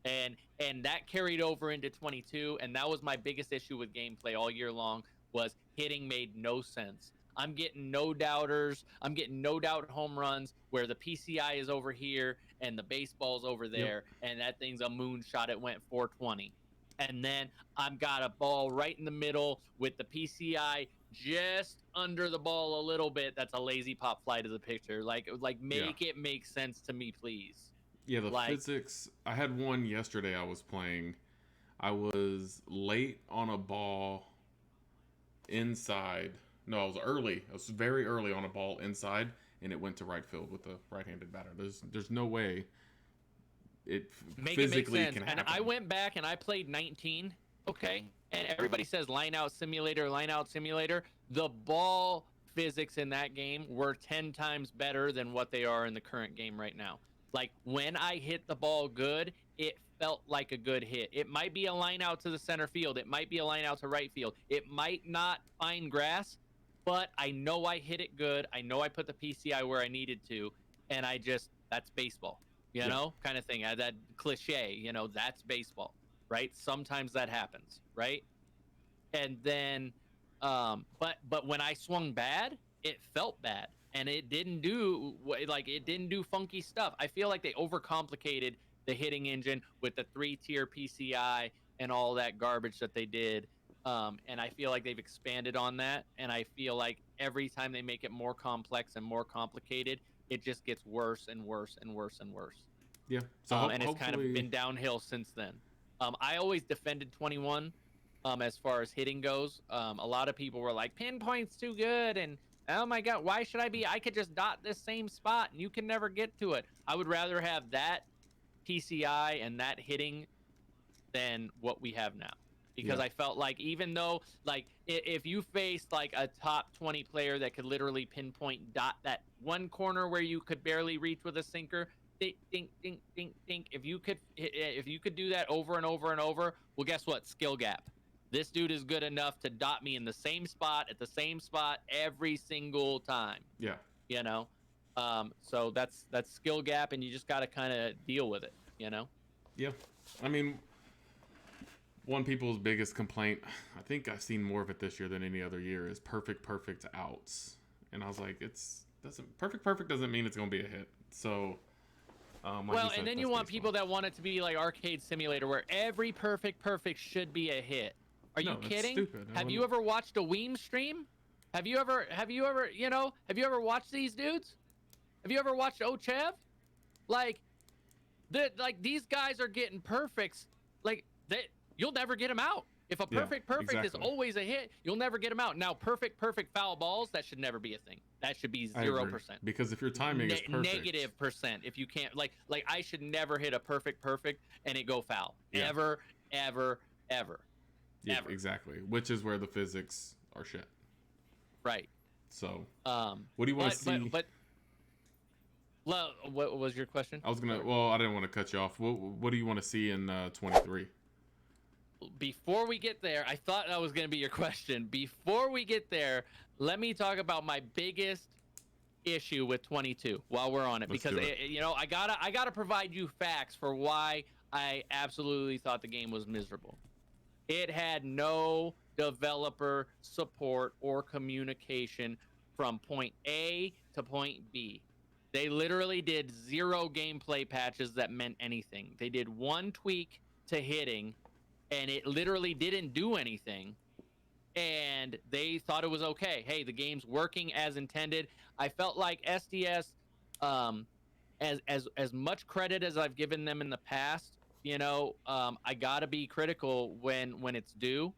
And that carried over into 22, and that was my biggest issue with gameplay all year long, was hitting made no sense. I'm getting no doubters. I'm getting no doubt home runs where the PCI is over here and the baseball's over there, and that thing's a moonshot. It went 420. And then I've got a ball right in the middle with the PCI just under the ball a little bit. That's a lazy pop fly to the picture. Like make it make sense to me, please. Yeah, the physics. I had one yesterday I was playing. I was late on a ball inside. No, I was early. I was very early on a ball inside, and it went to right field with a right-handed batter. There's no way it physically can happen. And I went back and I played 19. Okay. And everybody says line out simulator. The ball physics in that game were 10 times better than what they are in the current game right now. Like, when I hit the ball good, it felt like a good hit. It might be a line out to the center field. It might be a line out to right field. It might not find grass, but I know I hit it good. I know I put the PCI where I needed to, and that's baseball. You know, kind of thing. That cliche, that's baseball, right? Sometimes that happens, right? And then, but when I swung bad, it felt bad, and it didn't do funky stuff. I feel like they overcomplicated the hitting engine with the 3-tier PCI and all that garbage that they did. And I feel like they've expanded on that, and I feel like every time they make it more complex and more complicated, it just gets worse and worse and worse and worse. Yeah. So and it's kind of been downhill since then. I always defended 21 as far as hitting goes. A lot of people were like, pinpoint's too good, and oh my god, why should I could just dot this same spot and you can never get to it. I would rather have that PCI and that hitting than what we have now, because I felt like, even though, like, if you faced like a top 20 player that could literally pinpoint dot that one corner where you could barely reach with a sinker, dink dink dink dink dink, if you could do that over and over and over, well, guess what? Skill gap. This dude is good enough to dot me in the same spot at the same spot every single time. Yeah. You know, so that's skill gap, and you just got to kind of deal with it. You know. Yeah, I mean, one people's biggest complaint, I think I've seen more of it this year than any other year, is perfect outs, and I was like, perfect doesn't mean it's gonna be a hit. So. Well, and then you want people that want it to be like Arcade Simulator, where every perfect should be a hit. Are you kidding? Stupid. Have you ever watched a Weem stream? Have you ever watched these dudes? Have you ever watched Ochev? Like these guys are getting perfects. Like, you'll never get them out. If a perfect is always a hit, you'll never get them out. Now, perfect foul balls, that should never be a thing. That should be 0%. Because if your timing is perfect, -% if you can't, like I should never hit a perfect and it go foul. Yeah. Ever. Yeah, Ever. exactly. Which is where the physics are shit. Right. So, what do you want to see? Well, what was your question? I didn't want to cut you off. What do you want to see in 23? Before we get there, I thought that was going to be your question. Before we get there, let me talk about my biggest issue with 22 while we're on it. Let's because do it. I gotta provide you facts for why I absolutely thought the game was miserable. It had no developer support or communication from point A to point B. They literally did 0 gameplay patches that meant anything. They did 1 tweak to hitting, and it literally didn't do anything. And they thought it was okay. Hey, the game's working as intended. I felt like SDS, as much credit as I've given them in the past, I gotta be critical when it's due.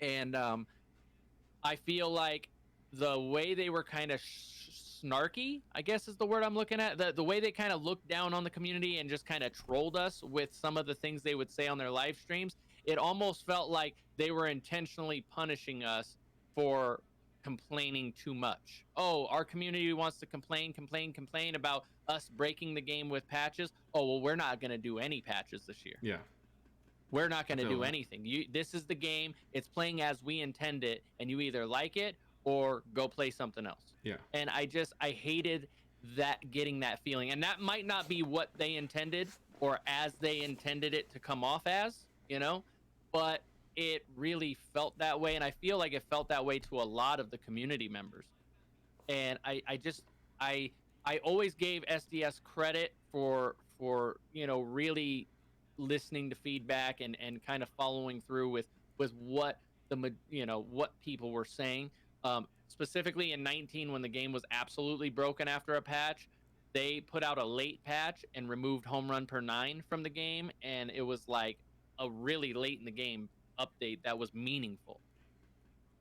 And I feel like the way they were kind of snarky, I guess is the word I'm looking at, the way they kind of looked down on the community and just kind of trolled us with some of the things they would say on their live streams, it almost felt like they were intentionally punishing us for complaining too much. Oh, our community wants to complain about us breaking the game with patches. Oh, well, we're not going to do any patches this year. Yeah. We're not going to do anything. This is the game. It's playing as we intend it, and you either like it or go play something else. Yeah. And I hated getting that feeling. And that might not be what they intended or as they intended it to come off as, but it really felt that way. And I feel like it felt that way to a lot of the community members. And I always gave SDS credit for really listening to feedback and kind of following through with what what people were saying. Specifically in 19, when the game was absolutely broken after a patch, they put out a late patch and removed home run per 9 from the game, and it was like a really late in the game update that was meaningful.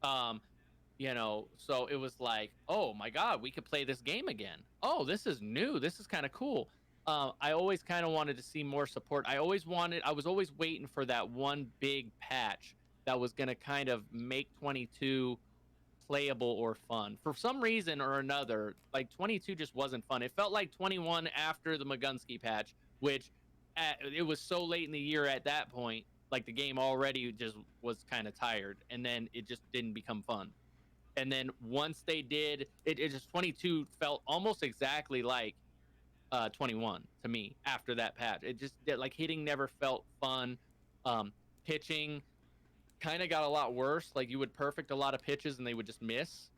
So it was like, oh my god, we could play this game again. Oh, this is new. This is kind of cool. I always kind of wanted to see more support. I was always waiting for that one big patch that was going to kind of make 22 playable or fun. For some reason or another, like 22 just wasn't fun. It felt like 21 after the Magunski patch, which it was so late in the year at that point, like the game already just was kind of tired, and then it just didn't become fun. And then once they did, it just 22 felt almost exactly like 21 to me after that patch. It just like hitting never felt fun. Pitching kind of got a lot worse. Like you would perfect a lot of pitches and they would just miss.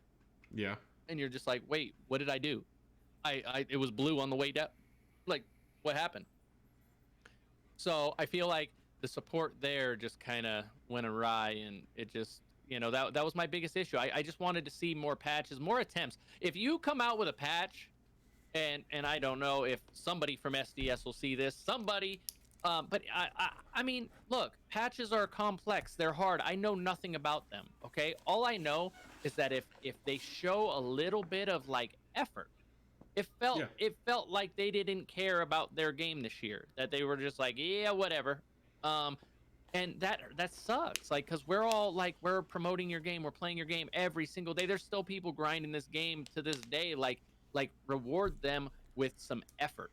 Yeah. And you're just like, wait, what did I do? It was blue on the way down. Like, what happened? So I feel like the support there just kind of went awry, and it just, that was my biggest issue. I just wanted to see more patches, more attempts. If you come out with a patch, and I don't know if somebody from SDS will see this, somebody But I mean, look, patches are complex. They're hard. I know nothing about them. Okay, all I know is that if they show a little bit of like effort, Yeah. it felt like they didn't care about their game this year. That they were just like, yeah, whatever. Um, and that sucks. Like, cause we're all like, we're promoting your game, we're playing your game every single day. There's still people grinding this game to this day. Like reward them with some effort.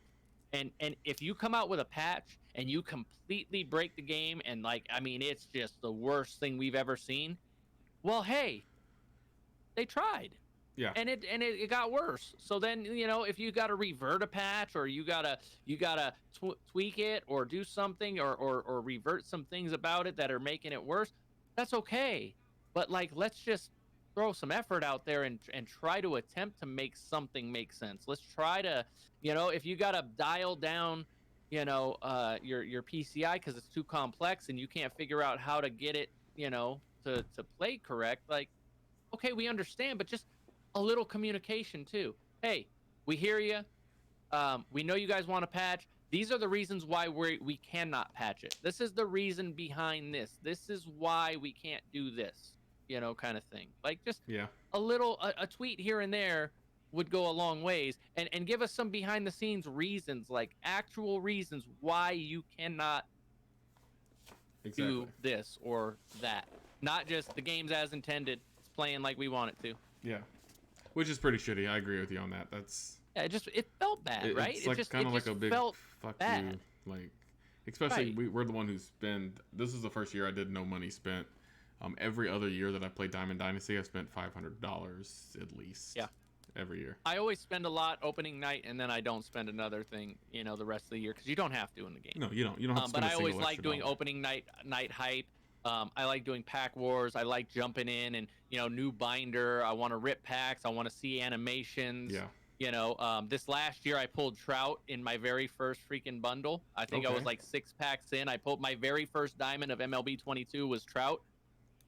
And if you come out with a patch and you completely break the game and like, I mean, it's just the worst thing we've ever seen. Well, hey, they tried Yeah. and it got worse. So then, if you got to revert a patch, or you gotta tweak it, or do something, or revert some things about it that are making it worse, that's okay. But like, let's just throw some effort out there and try to attempt to make something make sense. Let's try to, if you got to dial down, your PCI because it's too complex and you can't figure out how to get it, to play correct. Like, okay, we understand, but just a little communication too. Hey, we hear you. We know you guys want to patch. These are the reasons why we cannot patch it. This is the reason behind this. This is why we can't do this. Kind of thing. Like, just Yeah. a tweet here and there would go a long ways, and give us some behind the scenes reasons, like actual reasons why you cannot Exactly. do this or that. Not just the game's as intended. It's playing like we want it to. Yeah. Which is pretty shitty. I agree with you on that. That's Yeah, it felt bad, right? It's like kind of like a big fuck bad. you. Like, especially Right. we're the one who spend. This is the first year I did no money spent. Every other year that I played Diamond Dynasty, I spent $500 at least. Yeah. Every year. I always spend a lot opening night, and then I don't spend another thing, the rest of the year, because you don't have to in the game. No, you don't. You don't have to spend But a I always single like extra doing dollar. opening night hype. I like doing pack wars. I like jumping in and new binder. I want to rip packs. I want to see animations. Yeah. This last year I pulled Trout in my very first freaking bundle. I think I was Okay. like 6 packs in. I pulled my very first diamond of MLB 22 was Trout.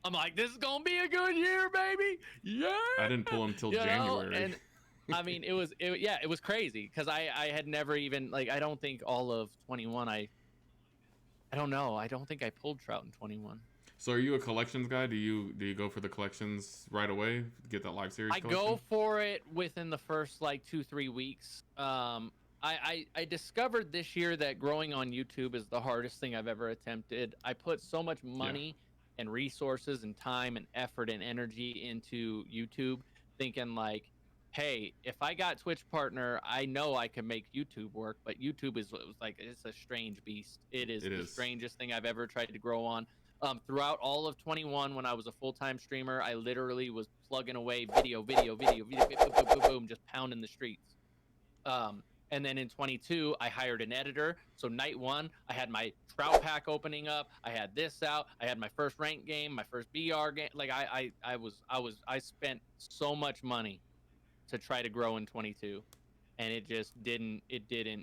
I'm like, this is gonna be a good year, baby. Yeah. I didn't pull him till January. And I mean, it was crazy because I had never even, like, I don't think all of 21. I don't know. I don't think I pulled Trout in 21. So are you a collections guy? Do you go for the collections right away? Get that live series? I collection? go for it within the first like 2-3 weeks. I discovered this year that growing on YouTube is the hardest thing I've ever attempted. I put so much money and resources and time and effort and energy into YouTube, thinking like, hey, if I got Twitch partner, I know I can make YouTube work. But YouTube is like, it's a strange beast. It is the strangest thing I've ever tried to grow on. Throughout all of 21, when I was a full-time streamer, I literally was plugging away video, boom, boom, just pounding the streets. And then in 22, I hired an editor. So night 1, I had my Trout pack opening up. I had this out. I had my first ranked game, my first BR game. Like I spent so much money to try to grow in 22, and it just didn't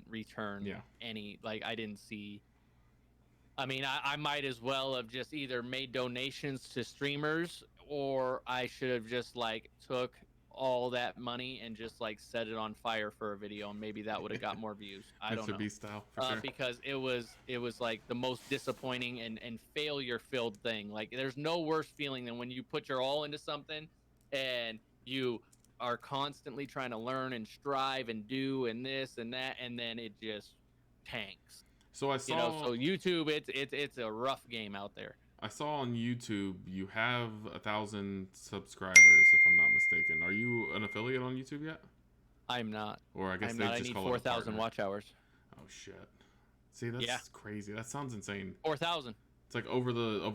return any. Like, I didn't see. I mean, I might as well have just either made donations to streamers, or I should have just like took all that money and just like set it on fire for a video, and maybe that would have got more views. I don't know. Mr. Beast style, for sure. Because it was like the most disappointing and failure filled thing. Like, there's no worse feeling than when you put your all into something and you are constantly trying to learn and strive and do and this and that, and then it just tanks. So I saw, so YouTube, it's a rough game out there. I saw on YouTube you have 1,000 subscribers, if I'm not mistaken. Are you an affiliate on YouTube yet? I'm not. Or I guess I'm they not. just I need call 4,000 it watch hours. Oh shit! See, that's crazy. That sounds insane. 4,000. It's like over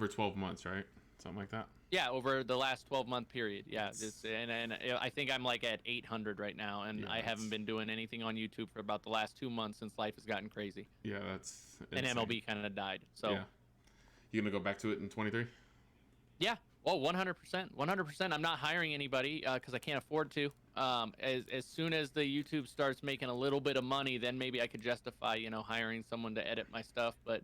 12 months, right? Something like that. Yeah, over the last 12-month period. Yeah, and I think I'm like at 800 right now, and I haven't been doing anything on YouTube for about the last 2 months since life has gotten crazy. Yeah, that's insane. And MLB kind of died. So you gonna go back to it in 23? Yeah. Well, 100%. 100%. I'm not hiring anybody because I can't afford to. As soon as the YouTube starts making a little bit of money, then maybe I could justify, hiring someone to edit my stuff. But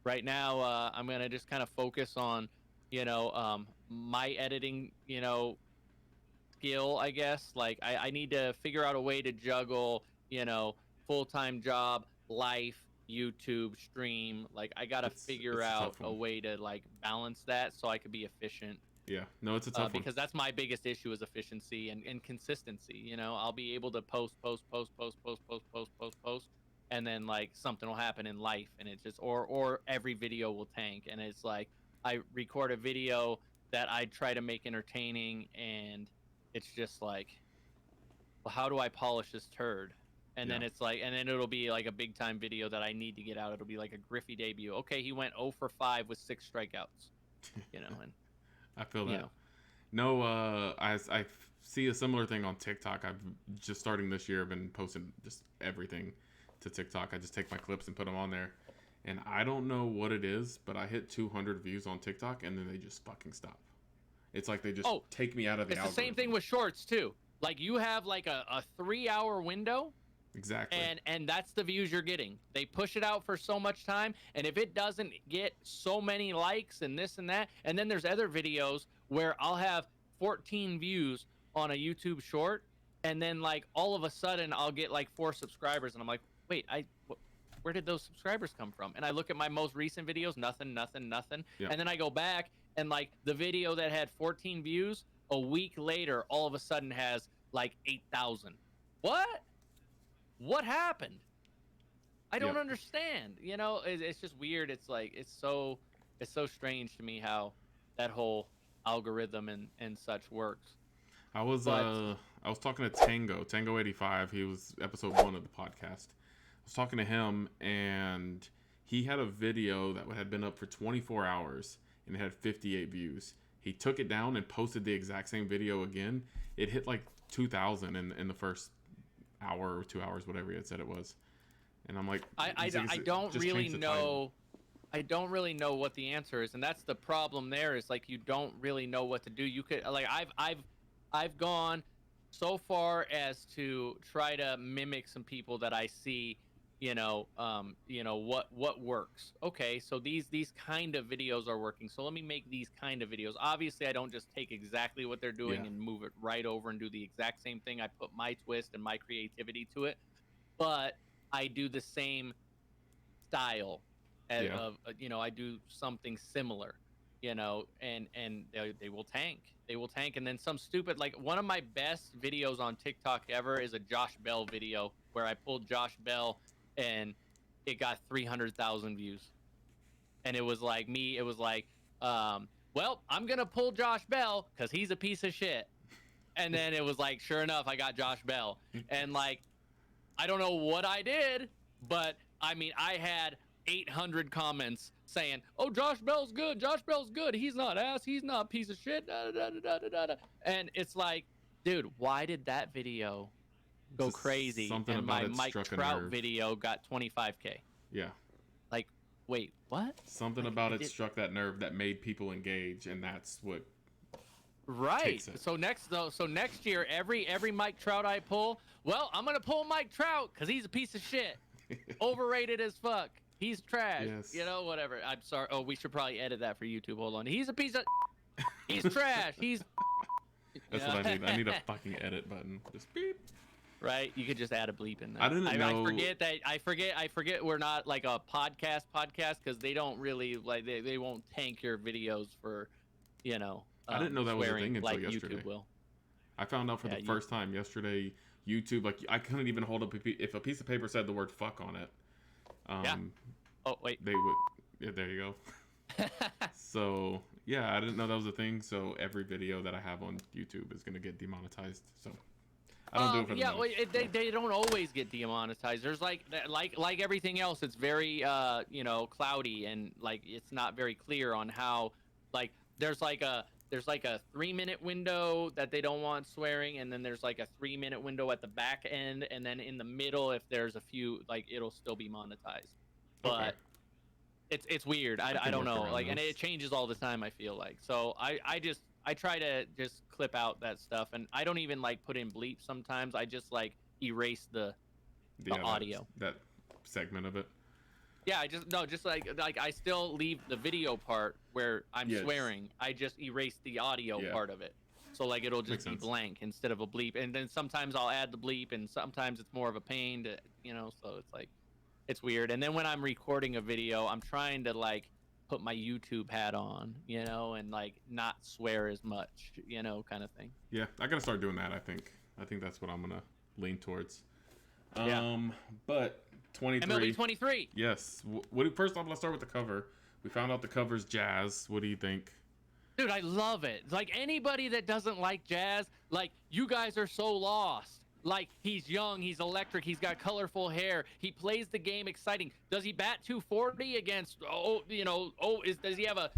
right now, I'm gonna just kind of focus on, my editing, skill, I guess. Like, I need to figure out a way to juggle, full-time job, life, YouTube stream. Like I gotta figure it's a out tough a one. way to like balance that so I could be efficient. Yeah, no, it's a tough one. Because that's my biggest issue is efficiency and consistency. You know, I'll be able to post, and then like something will happen in life, and it just or every video will tank, and it's like I record a video that I try to make entertaining, and it's just like, well, how do I polish this turd? And then Yeah. it's like, and then it'll be like a big time video that I need to get out. It'll be like a Griffey debut. Okay, he went 0 for 5 with 6 strikeouts. You know, and I feel that. you know. No, I see a similar thing on TikTok. I've just starting this year. I've been posting just everything to TikTok. I just take my clips and put them on there, and I don't know what it is, but I hit 200 views on TikTok, and then they just fucking stop. It's like they just take me out of the It's algorithm. the same thing with shorts too. Like you have like a 3-hour window. Exactly. And that's the views you're getting. They push it out for so much time, and if it doesn't get so many likes and this and that, and then there's other videos where I'll have 14 views on a YouTube short, and then like all of a sudden I'll get like 4 subscribers, and I'm like, wait, where did those subscribers come from? And I look at my most recent videos, nothing. Yeah. And then I go back, and like the video that had 14 views a week later, all of a sudden has like 8,000. What happened? I don't understand. You know, it's just weird. It's like it's so strange to me how that whole algorithm and such works. I was talking to Tango85. He was episode 1 of the podcast. I was talking to him, and he had a video that had been up for 24 hours and it had 58 views. He took it down and posted the exact same video again. It hit like 2,000 in the first hour or 2 hours, whatever he had said it was. And I'm like, I don't really know. I don't really know what the answer is, and that's the problem. There is like you don't really know what to do. You could like I've gone so far as to try to mimic some people that I see. You know what works. Okay, so these kind of videos are working. So let me make these kind of videos. Obviously, I don't just take exactly what they're doing and move it right over and do the exact same thing. I put my twist and my creativity to it, but I do the same style of I do something similar, and they will tank. They will tank, and then some stupid like one of my best videos on TikTok ever is a Josh Bell video where I pulled Josh Bell and it got 300,000 views, and it was like me. It was like, well, I'm gonna pull Josh Bell because he's a piece of shit, and then it was like, sure enough, I got Josh Bell, and like, I don't know what I did, but I mean, I had 800 comments saying, "Oh, Josh Bell's good. Josh Bell's good. He's not ass. He's not a piece of shit." Da, da, da, da, da, da. And it's like, dude, why did that video go crazy? And my Mike Trout video got 25K. Yeah. Like, wait, what? Something like, about it struck that nerve that made people engage, and that's what. Right. So next year, every Mike Trout I pull, well, I'm gonna pull Mike Trout because he's a piece of shit, overrated as fuck. He's trash. Yes. You know, whatever. I'm sorry. Oh, we should probably edit that for YouTube. Hold on. He's a piece of. He's trash. He's. That's what I need. I need a fucking edit button. Just beep. Right. You could just add a bleep in there. I didn't know. I forget we're not like a podcast because they don't really like they won't tank your videos for, I didn't know that was a thing until like yesterday. YouTube will. I found out for the first time yesterday. YouTube, like I couldn't even hold up if a piece of paper said the word "fuck" on it. Oh wait. They would. Yeah, there you go. So yeah, I didn't know that was a thing. So every video that I have on YouTube is gonna get demonetized. So I don't do it for the money. They don't always get demonetized. There's like everything else. It's very cloudy, and like it's not very clear on how like there's like a 3-minute window that they don't want swearing, and then there's like a 3-minute window at the back end, and then in the middle, if there's a few, like it'll still be monetized. But it's weird. I don't know. Like, and it changes all the time. I feel like so. I try to just clip out that stuff, and I don't even like put in bleep sometimes. I just like erase the audio. That segment of it. Yeah, just like I still leave the video part where I'm swearing. I just erase the audio part of it. So like it'll just be blank instead of a bleep. And then sometimes I'll add the bleep, and sometimes it's more of a pain to, so it's like It's weird. And then when I'm recording a video, I'm trying to like put my YouTube hat on, you know, and like not swear as much, you know, kind of thing. Yeah, I gotta start doing that. I think that's what I'm gonna lean towards. Yeah. But 23. MLB 23. Yes. First off, let's start with the cover. We found out the cover's Jazz. What do you think? Dude, I love it. Like anybody that doesn't like Jazz, like you guys are so lost. Like he's young, he's electric, he's got colorful hair, he plays the game exciting. Does he bat 240 against does he have a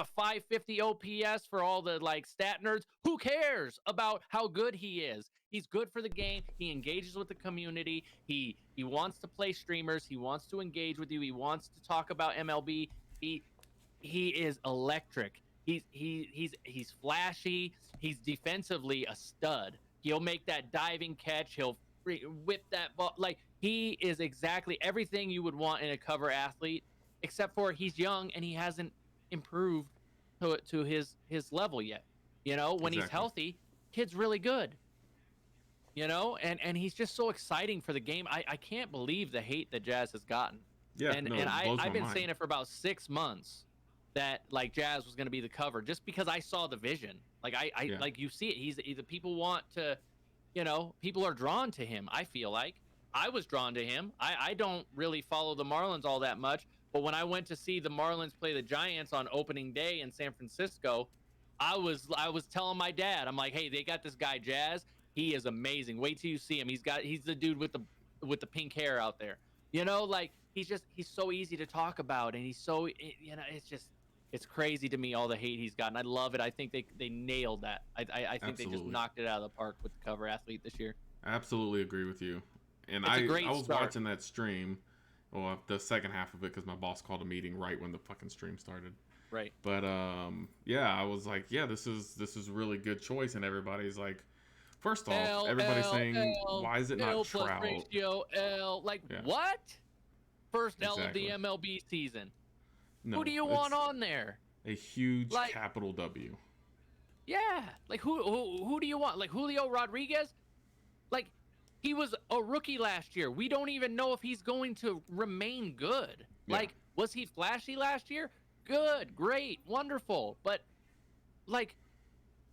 550 OPS for all the like stat nerds? Who cares about how good he is? He's good for the game. He engages with the community. He wants to play streamers. He wants to engage with you. He wants to talk about MLB. He is electric. He's flashy. He's defensively a stud. He'll make that diving catch. He'll whip that ball. Like he is exactly everything you would want in a cover athlete, except for he's young and he hasn't improved to his level yet. You know, when he's healthy, kid's really good. You know, and he's just so exciting for the game. I can't believe the hate that Jazz has gotten. Yeah, and I've been saying it for about 6 months that like Jazz was going to be the cover just because I saw the vision. Like like you see it. He's the people want to, you know, people are drawn to him. I feel like I was drawn to him. I don't really follow the Marlins all that much, but when I went to see the Marlins play the Giants on opening day in San Francisco, I was telling my dad, I'm like, hey, they got this guy Jazz. He is amazing. Wait till you see him. He's the dude with the pink hair out there. You know, like he's so easy to talk about, and he's so, you know, it's crazy to me all the hate he's gotten. I love it. I think they nailed that. I think they just knocked it out of the park with the cover athlete this year. I absolutely agree with you. And I was watching that stream, well, the second half of it, because my boss called a meeting right when the fucking stream started. Right. But yeah, I was like, yeah, this is really good choice, and everybody's like, first off, everybody's saying, why is it not Trout? Ratio, like what? First L of the MLB season. No, who do you want on there? A huge capital W. Yeah, like who do you want? Like Julio Rodriguez? Like he was a rookie last year. We don't even know if he's going to remain good. Yeah. Like was he flashy last year? Good, great, wonderful. But like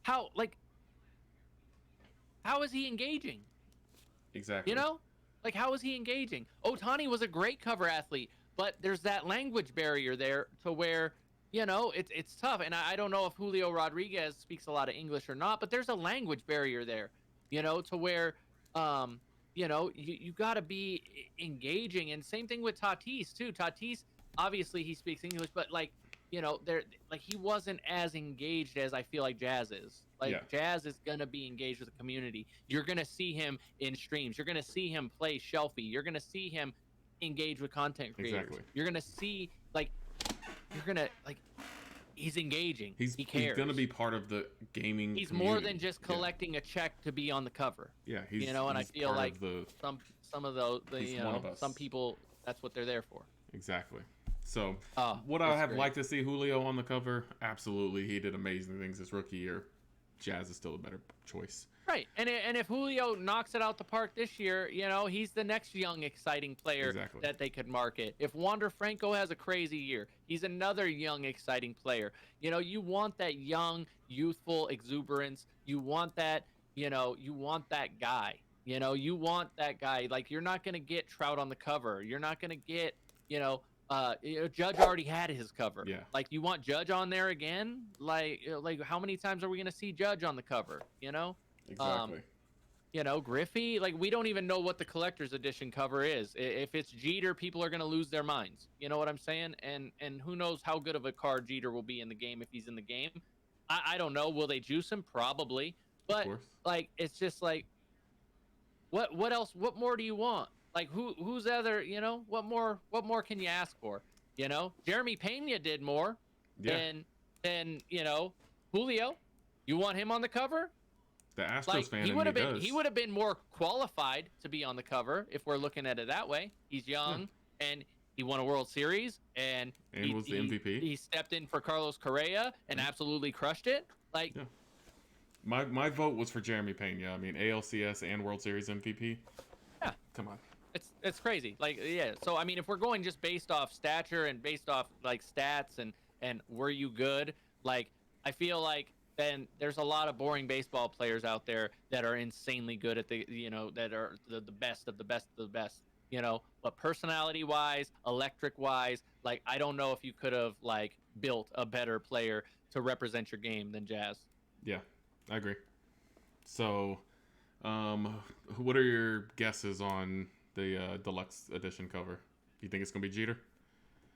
how is he engaging? Exactly. You know? Like how is he engaging? Ohtani was a great cover athlete. But there's that language barrier there to where, you know, it's tough. And I don't know if Julio Rodriguez speaks a lot of English or not, but there's a language barrier there, you know, to where, you know, you got to be engaging. And same thing with Tatis, too. Tatis, obviously, he speaks English, but, like, you know, he wasn't as engaged as I feel like Jazz is. Like, Jazz is going to be engaged with the community. You're going to see him in streams. You're going to see him play Shelfie. You're going to see him engage with content creators. Exactly. You're gonna see he's engaging. He cares. He's gonna be part of the gaming. He's community. more than just collecting a check to be on the cover. Yeah, you know, and I feel like some of those, you know, some people, that's what they're there for. Exactly. So, would I have liked to see Julio on the cover? Absolutely, he did amazing things this rookie year. Jazz is still a better choice. Right, and if Julio knocks it out the park this year, you know, he's the next young, exciting player that they could market. If Wander Franco has a crazy year, he's another young, exciting player. You know, you want that young, youthful exuberance. You want that, you know, you want that guy. You know, you want that guy. Like, you're not going to get Trout on the cover. You're not going to get, you know, Judge already had his cover. Yeah. Like, you want Judge on there again? Like how many times are we going to see Judge on the cover, you know? Exactly. You know, Griffey, like we don't even know what the collector's edition cover is. If it's Jeter, people are going to lose their minds. You know what I'm saying? And who knows how good of a card Jeter will be in the game if he's in the game. I don't know. Will they juice him? Probably. But like it's just like what else? What more do you want? Like who's other, you know, what more can you ask for? You know, Jeremy Pena did more than you know, Julio. You want him on the cover? The Astros fan, he would have been more qualified to be on the cover if we're looking at it that way. He's young and he won a World Series and he was the MVP. He stepped in for Carlos Correa and absolutely crushed it. Like, my vote was for Jeremy Pena. I mean, ALCS and World Series MVP. Yeah, come on. It's crazy. Like, yeah. So I mean, if we're going just based off stature and based off like stats and were you good, like I feel like then there's a lot of boring baseball players out there that are insanely good at the that are the best of the best of the best. But personality wise, electric wise, like I don't know if you could have like built a better player to represent your game than Jazz. Yeah, I agree. So, what are your guesses on the deluxe edition cover? You think it's gonna be Jeter?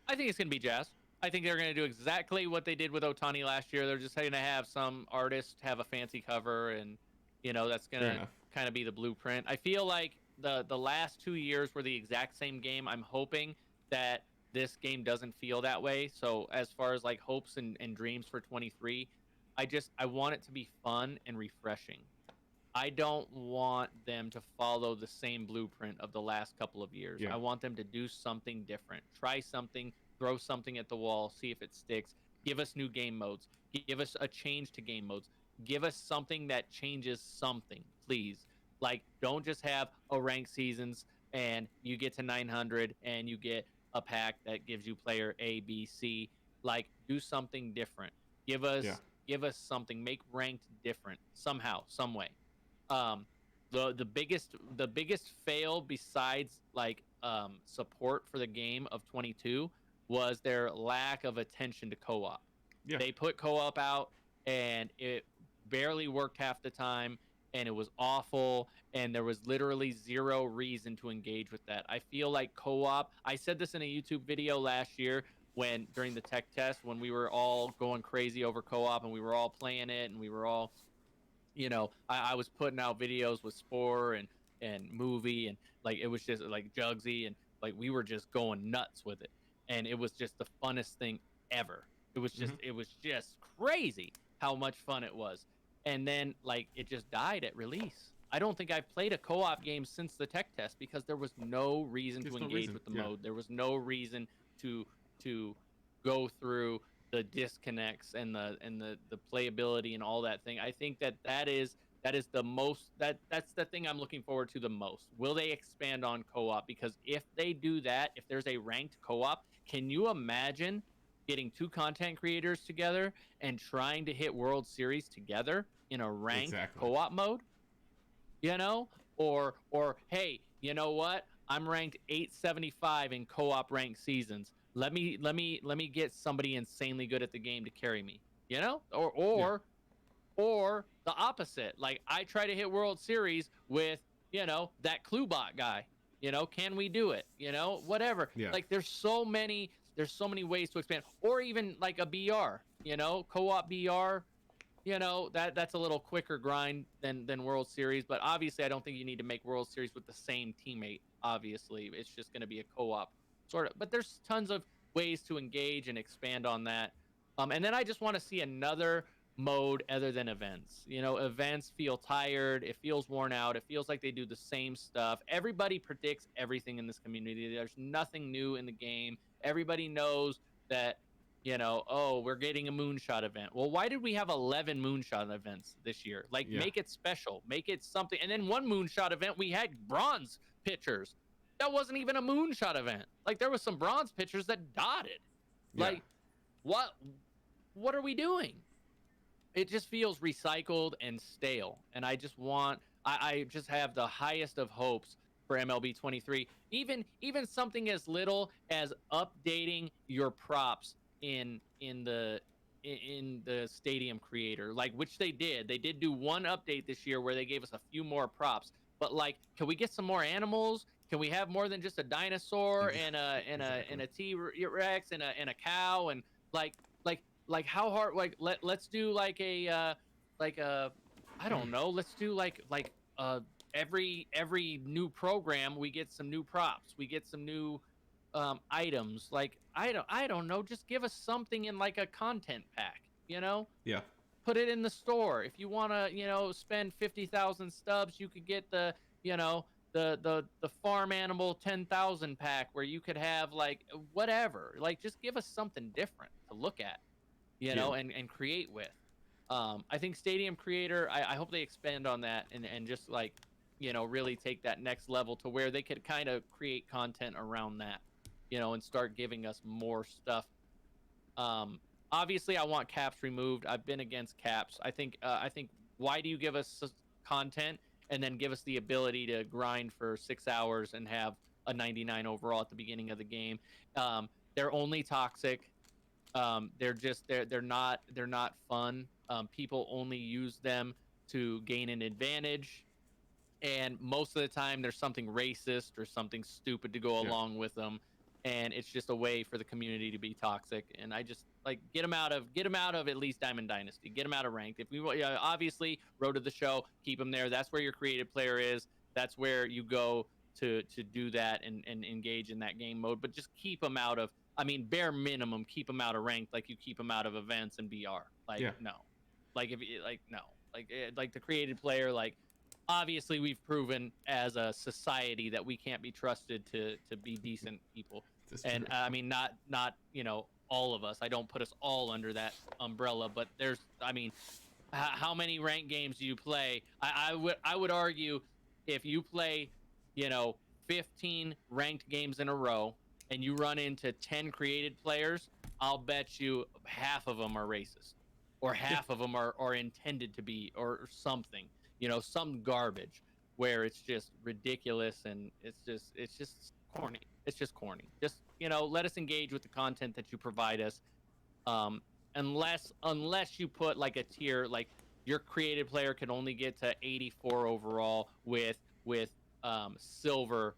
I think it's going to be Jazz. I think they're going to do exactly what they did with Otani last year. They're just going to have some artist have a fancy cover, and that's going to kind of be the blueprint. I feel like the last 2 years were the exact same game. I'm hoping that this game doesn't feel that way. So as far as like hopes and dreams for 23, I want it to be fun and refreshing. I don't want them to follow the same blueprint of the last couple of years. Yeah. I want them to do something different. Try something, throw something at the wall, see if it sticks. Give us new game modes. Give us a change to game modes. Give us something that changes something, please. Like, don't just have ranked seasons and you get to 900 and you get a pack that gives you player A, B, C. Like, do something different. Give us something. Make ranked different somehow, some way. The biggest fail besides like support for the game of 22 was their lack of attention to co-op. Yeah. They put co-op out and it barely worked half the time, and it was awful, and there was literally zero reason to engage with that. I feel like co-op, I said this in a YouTube video last year when during the tech test when we were all going crazy over co-op and we were all playing it and we were all I was putting out videos with Spore and Movie, and like it was just like Jugsy, and like we were just going nuts with it, and it was just the funnest thing ever. It was just crazy how much fun it was. And then like it just died at release. I don't think I've played a co-op game since the tech test because there was no reason to engage with the mode. There was no reason to go through the disconnects and the playability and all that thing. I think that is the most that's the thing I'm looking forward to the most. Will they expand on co-op? Because if they do that, if there's a ranked co-op, can you imagine getting two content creators together and trying to hit World Series together in a ranked co-op mode? Or hey, you know what? I'm ranked 875 in co-op ranked seasons. Let me get somebody insanely good at the game to carry me, or the opposite. Like I try to hit World Series with, that Cluebot guy, can we do it? Whatever. Yeah. Like there's so many ways to expand, or even like a BR, co-op BR, that's a little quicker grind than World Series. But obviously I don't think you need to make World Series with the same teammate. Obviously it's just going to be a co-op sort of, but there's tons of ways to engage and expand on that. And then I just want to see another mode other than events. Events feel tired. It feels worn out. It feels like they do the same stuff. Everybody predicts everything in this community. There's nothing new in the game. Everybody knows that, we're getting a moonshot event. Well, why did we have 11 moonshot events this year? Like, make it special. Make it something. And then one moonshot event, we had bronze pitchers. That wasn't even a moonshot event. Like there was some bronze pitchers that dotted. Like what are we doing? It just feels recycled and stale. And I just I just have the highest of hopes for MLB 23. Even something as little as updating your props in the stadium creator, like which they did. They did do one update this year where they gave us a few more props. But like, can we get some more animals? Can we have more than just a dinosaur and a T-Rex and a cow and like how hard? Like let's do like a I don't know. Let's do like every new program we get some new props. We get some new items. Like I don't know. Just give us something in like a content pack. Yeah. Put it in the store. If you want to, spend 50,000 stubs, you could get the farm animal 10,000 pack where you could have like whatever. Like just give us something different to look at, and create with. I think Stadium Creator, I hope they expand on that and just like, really take that next level to where they could kind of create content around that, and start giving us more stuff. Obviously I want caps removed. I've been against caps. I think why do you give us content and then give us the ability to grind for 6 hours and have a 99 overall at the beginning of the game? They're only toxic. They're not fun. People only use them to gain an advantage, and most of the time there's something racist or something stupid to go Yeah. along with them, and it's just a way for the community to be toxic. And I just like get them out of at least Diamond Dynasty, get them out of ranked. If we obviously Road to the Show, keep them there. That's where your creative player is. That's where you go to do that and engage in that game mode. But just keep them out of, I mean, bare minimum, keep them out of ranked, like you keep them out of events and BR. Like, Yeah. no, like if like no, like the creative player, like obviously we've proven as a society that we can't be trusted to be decent people. That's And true. I mean, not all of us. I don't put us all under that umbrella, but there's, I mean, how many ranked games do you play? I would argue if you play, 15 ranked games in a row and you run into 10 created players, I'll bet you half of them are racist, or half of them are intended to be, or something, some garbage where it's just ridiculous, and it's just corny. It's just corny. Just, let us engage with the content that you provide us. Um, unless you put like a tier, like your created player can only get to 84 overall with silver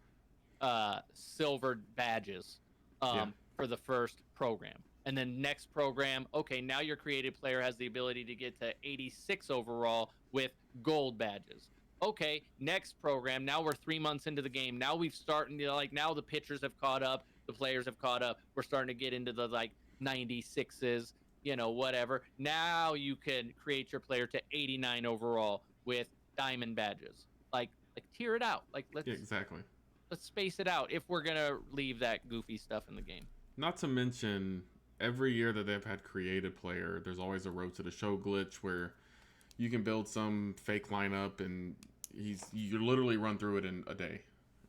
silver badges Yeah. for the first program. And then next program, okay, now your creative player has the ability to get to 86 overall with gold badges. Okay, next program, now we're 3 months into the game. Now we've started, like, now the pitchers have caught up, the players have caught up. We're starting to get into the like 96s, whatever. Now you can create your player to 89 overall with diamond badges. Like tier it out. Like Yeah, exactly. let's space it out if we're gonna leave that goofy stuff in the game. Not to mention, every year that they've had creative player, there's always a Road to the Show glitch where you can build some fake lineup and you literally run through it in a day.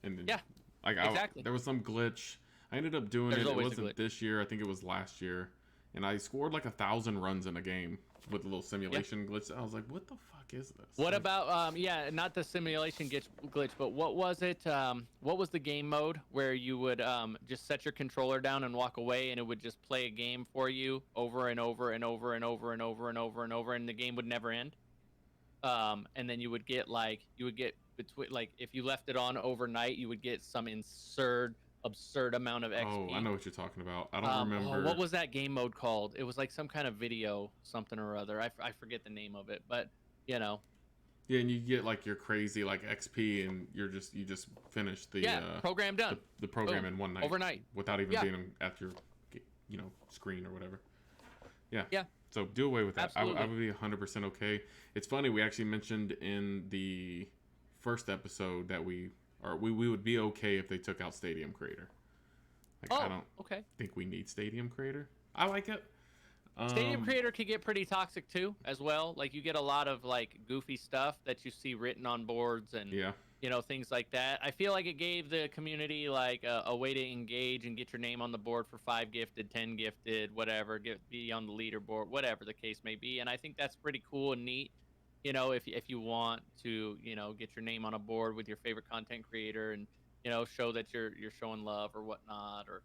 And then, Yeah, like exactly. there was some glitch. I ended up doing There's it. It always a wasn't glitch. this year. I think it was last year, and I scored like 1,000 runs in a game with a little simulation glitch. I was like, what the fuck is this? What Like, about not the simulation glitch, but what was it? What was the game mode where you would just set your controller down and walk away, and it would just play a game for you over and over and over and over and over and over and over, and the game would never end? And then you would get between, like, if you left it on overnight, you would get some absurd amount of XP. Oh, I know what you're talking about. I don't remember. What was that game mode called? It was like some kind of video something or other. I forget the name of it, but Yeah, and you get like your crazy like XP, and you just finish the program done. the program Boom. in one night Overnight. without even being at your screen or whatever. Yeah. Yeah. So do away with that. I Absolutely. would be 100% okay. It's funny, we actually mentioned in the first episode that we would be okay if they took out Stadium Creator. Like, I don't okay. think we need Stadium Creator. I like it. Stadium Creator could get pretty toxic too, as well. Like, you get a lot of like goofy stuff that you see written on boards and Yeah. things like that. I feel like it gave the community like a way to engage and get your name on the board for 5 gifted, 10 gifted, whatever, be on the leaderboard, whatever the case may be. And I think that's pretty cool and neat. If you want to, get your name on a board with your favorite content creator and, show that you're showing love or whatnot, or,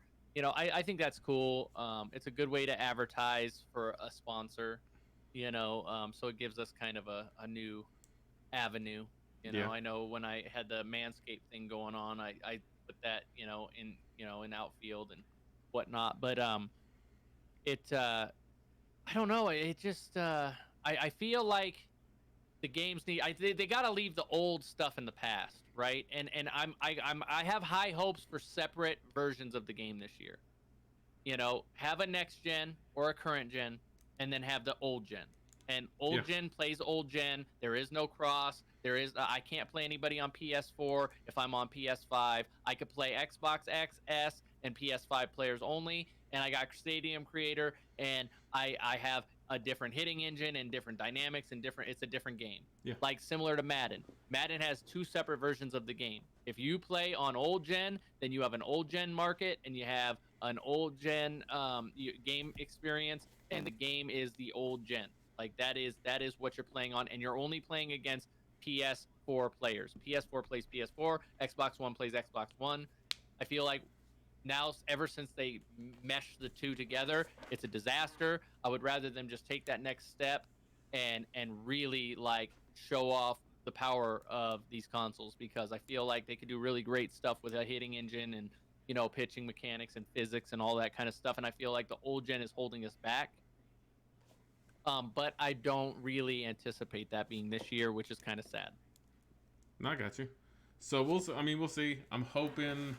I think that's cool. It's a good way to advertise for a sponsor, so it gives us kind of a new avenue. Yeah. I know when I had the Manscaped thing going on, I put that, in outfield and whatnot. But I don't know. It just I feel like the games need, they got to leave the old stuff in the past, right? And I have high hopes for separate versions of the game this year. Have a next gen or a current gen, and then have the old gen. And old gen plays old gen. There is no cross. I can't play anybody on PS4 if I'm on PS5. I could play Xbox X, S, and PS5 players only. And I got Stadium Creator, and I have a different hitting engine and different dynamics and it's a different game. Yeah. Like similar to Madden. Madden has 2 separate versions of the game. If you play on old gen, then you have an old gen market and you have an old gen game experience, and the game is the old gen. Like that is what you're playing on, and you're only playing against PS4 players. PS4 plays PS4, Xbox One plays Xbox One. I feel like now, ever since they mesh the two together, it's a disaster. I would rather them just take that next step and really like show off the power of these consoles, because I feel like they could do really great stuff with a hitting engine and, you know, pitching mechanics and physics and all that kind of stuff. And I feel like the old gen is holding us back. But I don't really anticipate that being this year, which is kind of sad. No, I got you. So we'll see. I'm hoping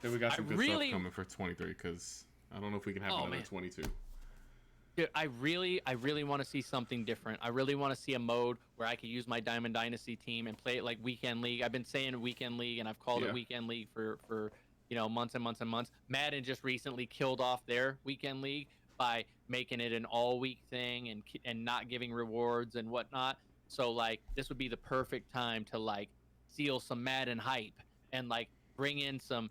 that we got some good stuff coming for 23, because I don't know if we can have another 22. Dude, I really want to see something different. I really want to see a mode where I could use my Diamond Dynasty team and play it like Weekend League. I've been saying Weekend League, and I've called it Weekend League for you know, months and months and months. Madden just recently killed off their Weekend League by making it an all-week thing and not giving rewards and whatnot. So like this would be the perfect time to like steal some Madden hype and like bring in some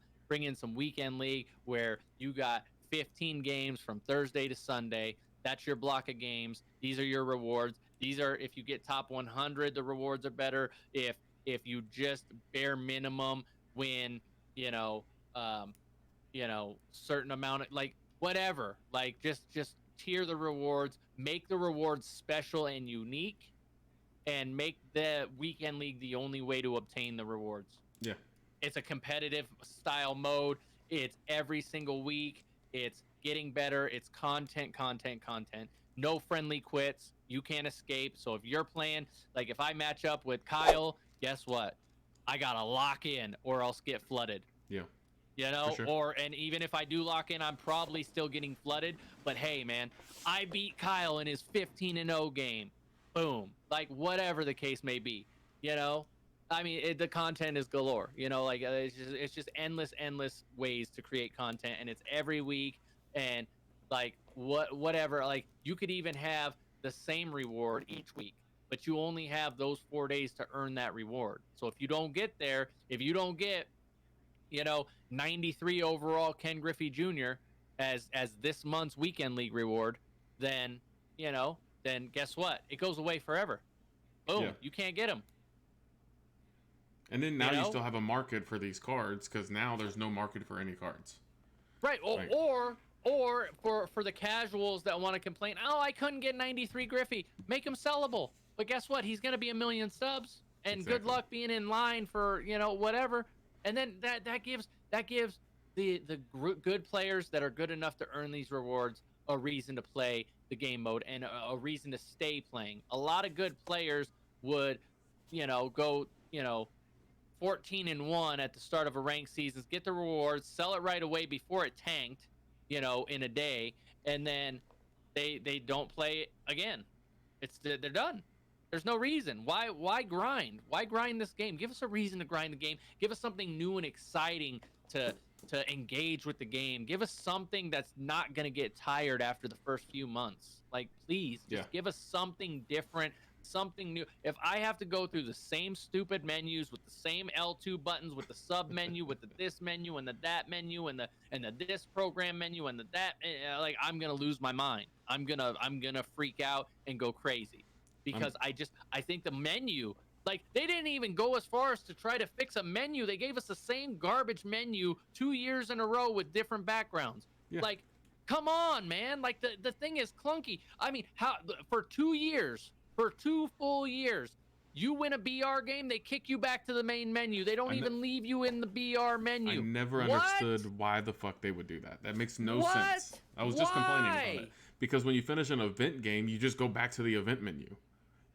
Weekend League where you got 15 games from Thursday to Sunday. That's your block of games. These are your rewards. These are, if you get top 100, the rewards are better. If you just bare minimum win, certain amount of, like, whatever, like just tier the rewards, make the rewards special and unique, and make the Weekend League the only way to obtain the rewards. Yeah. It's a competitive style mode. It's every single week. It's getting better. It's content. No friendly quits. You can't escape. So if you're playing, like if I match up with Kyle, guess what? I gotta lock in or else get flooded. Yeah. You know, sure. and even if I do lock in, I'm probably still getting flooded. But hey, man, I beat Kyle in his 15-0 game. Boom. Like whatever the case may be, you know. I mean, the content is galore. You know, like it's just endless ways to create content, and it's every week. And like whatever. Like you could even have the same reward each week, but you only have those 4 days to earn that reward. So if you don't get there, if you don't get, 93 overall Ken Griffey Jr. as this month's Weekend League reward, then then guess what? It goes away forever. Boom, you can't get them. And then now you still have a market for these cards, because now there's no market for any cards. Right, or for the casuals that want to complain, oh, I couldn't get 93 Griffey, make him sellable. But guess what? He's going to be 1 million subs, and good luck being in line for, whatever. And then that gives the good players that are good enough to earn these rewards a reason to play the game mode and a reason to stay playing. A lot of good players would, go, 14-1 at the start of a ranked season, get the rewards, sell it right away before it tanked, in a day, and then they don't play it again. They're done. There's no reason. Why grind? Why grind this game? Give us a reason to grind the game. Give us something new and exciting to engage with the game. Give us something that's not going to get tired after the first few months. Like, please, just give us something different, something new. If I have to go through the same stupid menus with the same L2 buttons, with the sub menu, with the this menu and the that menu and the this program menu and the that, like, I'm going to lose my mind. I'm going to freak out and go crazy. Because I think the menu, like, they didn't even go as far as to try to fix a menu. They gave us the same garbage menu 2 years in a row with different backgrounds. Yeah. Like, come on, man. Like, the thing is clunky. I mean, for 2 full years, you win a BR game, they kick you back to the main menu. They don't even leave you in the BR menu. I never understood why the fuck they would do that. That makes no sense. I was just complaining about it. Because when you finish an event game, you just go back to the event menu.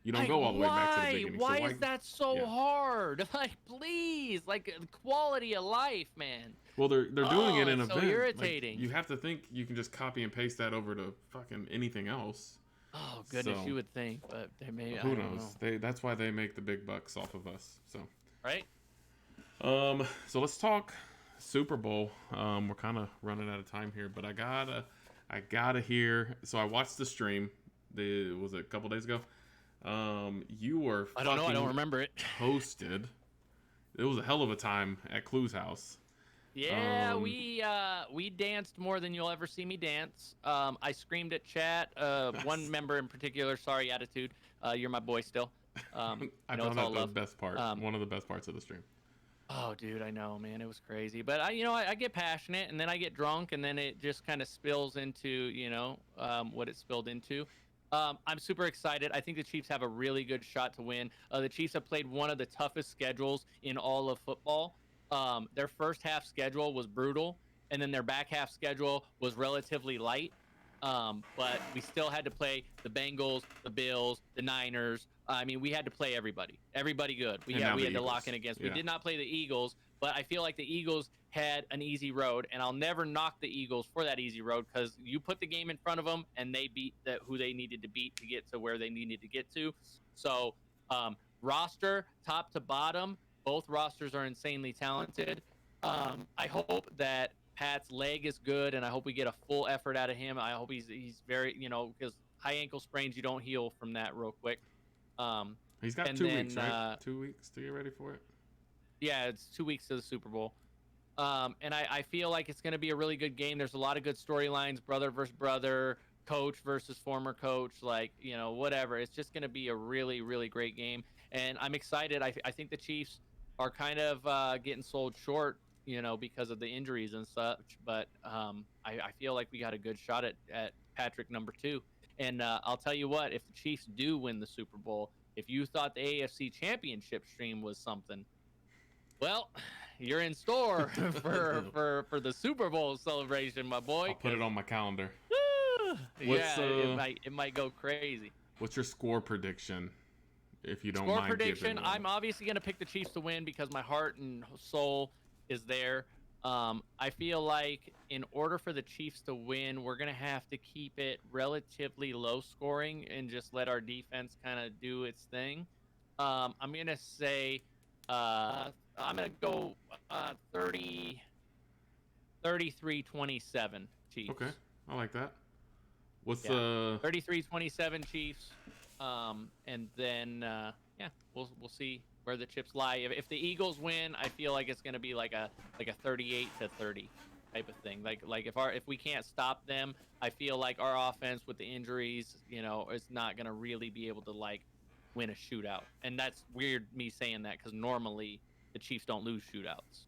You don't go all the way back to the beginning. Why is that so hard? Like, please, like, quality of life, man. Well, they're doing it in an event. So irritating. Like, you have to think you can just copy and paste that over to fucking anything else. Oh goodness, you would think, but they may. Who knows? That's why they make the big bucks off of us. So. Right. So let's talk Super Bowl. We're kind of running out of time here, but I gotta hear. So I watched the stream. Was it a couple days ago? You were I don't know. I don't remember it. Hosted. It was a hell of a time at Klue's house. Yeah, we danced more than you'll ever see me dance. I screamed at chat. One member in particular, sorry, Attitude. You're my boy still. I know found it's all that the love. best part. One of the best parts of the stream. Oh, dude, I know, man. It was crazy. But I get passionate, and then I get drunk, and then it just kind of spills into, what it spilled into. I'm super excited. I think the Chiefs have a really good shot to win. The Chiefs have played one of the toughest schedules in all of football. Their first half schedule was brutal, and then their back half schedule was relatively light. But we still had to play the Bengals, the Bills, the Niners. I mean, we had to play everybody good. We had to lock in against. Yeah. We did not play the Eagles, but I feel like the Eagles had an easy road, and I'll never knock the Eagles for that easy road because you put the game in front of them, and they beat who they needed to beat to get to where they needed to get to. So, roster top to bottom, both rosters are insanely talented. I hope that Pat's leg is good, and I hope we get a full effort out of him. I hope he's very, because high ankle sprains, you don't heal from that real quick. He's got 2 weeks, right? 2 weeks to get ready for it. Yeah, it's 2 weeks to the Super Bowl. And I feel like it's going to be a really good game. There's a lot of good storylines, brother versus brother, coach versus former coach, whatever. It's just going to be a really, really great game. And I'm excited. I think the Chiefs are kind of getting sold short, because of the injuries and such. But I feel like we got a good shot at Patrick number 2. And I'll tell you what, if the Chiefs do win the Super Bowl, if you thought the AFC Championship stream was something, well, you're in store for the Super Bowl celebration, my boy. I'll put it on my calendar. It might go crazy. What's your score prediction, if you don't mind? Score prediction, I'm obviously going to pick the Chiefs to win because my heart and soul is there. I feel like in order for the Chiefs to win, we're going to have to keep it relatively low scoring and just let our defense kind of do its thing. I'm going to say I'm going to go 33-27 Chiefs. Okay, I like that. What's 33-27 Chiefs. And then we'll see where the chips lie. If the Eagles win, I feel like it's going to be like a 38-30 type of thing. Like if we can't stop them, I feel like our offense with the injuries, is not going to really be able to win a shootout. And that's weird me saying that because normally the Chiefs don't lose shootouts,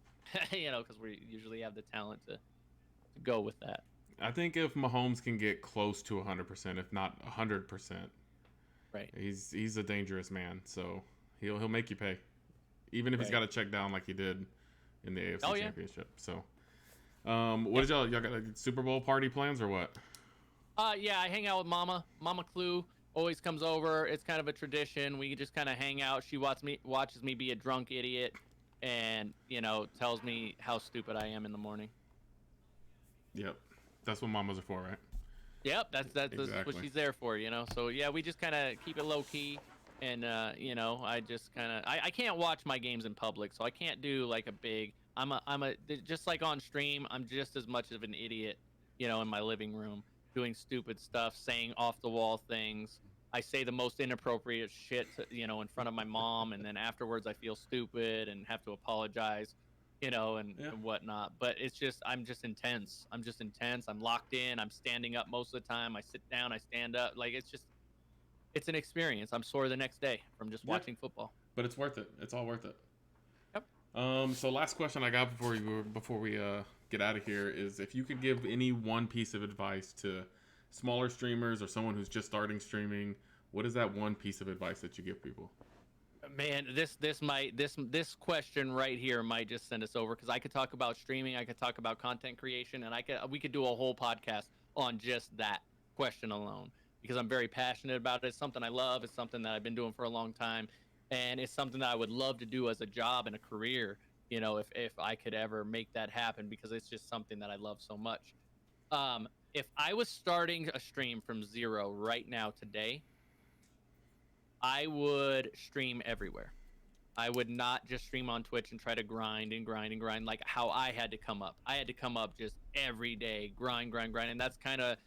because we usually have the talent to go with that. I think if Mahomes can get close to 100%, if not 100%, right, he's a dangerous man. So he'll make you pay, even if he's got to check down like he did in the AFC Championship. So, what did y'all got Super Bowl party plans or what? Yeah, I hang out with Mama Klue. Always comes over. It's kind of a tradition. We just kind of hang out. She watches me be a drunk idiot, and tells me how stupid I am in the morning. Yep, that's what mamas are for, right? Yep, that's exactly what she's there for, So yeah, we just kind of keep it low key, and I just kind of I can't watch my games in public, so I can't do like a big. I'm a just like on stream. I'm just as much of an idiot, in my living room doing stupid stuff, saying off the wall things. I say the most inappropriate shit, in front of my mom, and then afterwards I feel stupid and have to apologize, and whatnot. But I'm just intense. I'm locked in. I'm standing up most of the time. I sit down. I stand up. It's an experience. I'm sore the next day from just watching football. But it's worth it. It's all worth it. Yep. So last question I got before we get out of here is if you could give any one piece of advice to smaller streamers or someone who's just starting streaming, what is that one piece of advice that you give people? Man, this question right here might just send us over because I could talk about streaming, I could talk about content creation, and we could do a whole podcast on just that question alone because I'm very passionate about it. It's something I love. It's something that I've been doing for a long time, and it's something that I would love to do as a job and a career. If I could ever make that happen because it's just something that I love so much. If I was starting a stream from zero right now today, I would stream everywhere. I would not just stream on Twitch and try to grind like how I had to come up. I had to come up just every day, grind. And that's kind of,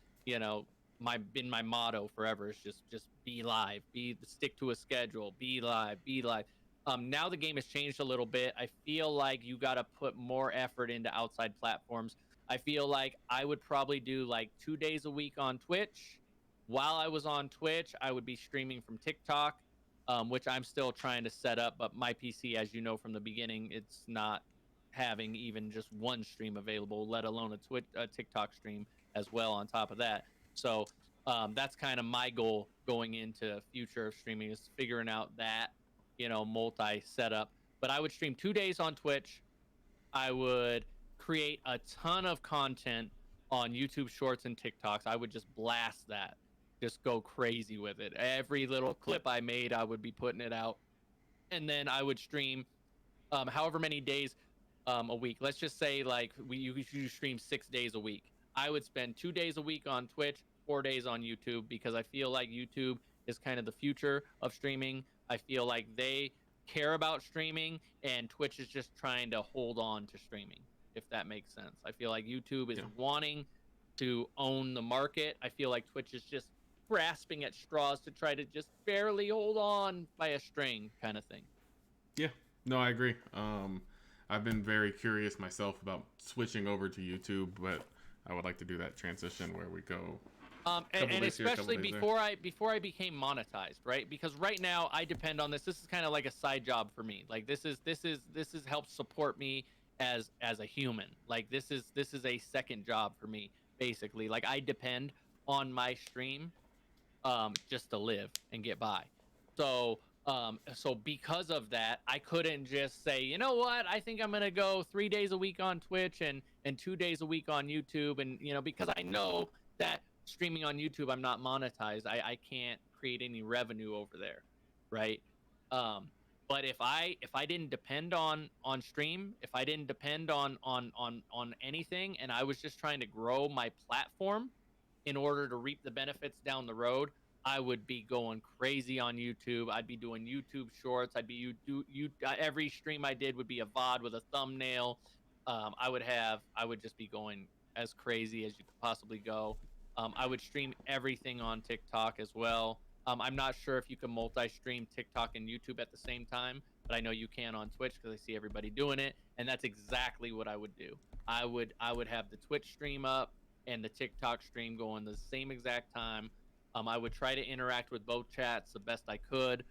my motto forever is just be live, stick to a schedule, be live, be live. Now the game has changed a little bit. I feel like you got to put more effort into outside platforms. I feel like I would probably do like 2 days a week on Twitch. While I was on Twitch, I would be streaming from TikTok, which I'm still trying to set up. But my PC, as you know from the beginning, it's not having even just one stream available, let alone a TikTok stream as well on top of that. So that's kind of my goal going into future of streaming, is figuring out that, multi setup. But I would stream 2 days on Twitch. I would create a ton of content on YouTube Shorts and TikToks. I would just blast that, just go crazy with it. Every little clip I made, I would be putting it out. And then I would stream however many days a week. Let's just say like you stream 6 days a week. I would spend 2 days a week on Twitch, 4 days on YouTube, because I feel like YouTube is kind of the future of streaming. I feel like they care about streaming, and Twitch is just trying to hold on to streaming, if that makes sense. I feel like YouTube is wanting to own the market. I feel like Twitch is just grasping at straws to try to just barely hold on by a string, kind of thing. Yeah, no, I agree. I've been very curious myself about switching over to YouTube, but I would like to do that transition where we go. And especially before I became monetized, right? Because right now I depend on this. This is kind of like a side job for me. Like this is helps support me as a human. Like this is a second job for me, basically. Like I depend on my stream just to live and get by. So because of that, I couldn't just say, you know what, I think I'm gonna go 3 days a week on Twitch and 2 days a week on YouTube, and because I know that streaming on YouTube I'm not monetized. I can't create any revenue over there, right? But if I didn't depend on stream, if I didn't depend on anything, and I was just trying to grow my platform in order to reap the benefits down the road, I would be going crazy on YouTube. I'd be doing YouTube Shorts. I'd be every stream I did would be a VOD with a thumbnail. I would just be going as crazy as you could possibly go. I would stream everything on TikTok as well. I'm not sure if you can multi-stream TikTok and YouTube at the same time, but I know you can on Twitch because I see everybody doing it, and that's exactly what I would do. I would have the Twitch stream up and the TikTok stream going the same exact time. I would try to interact with both chats the best I could.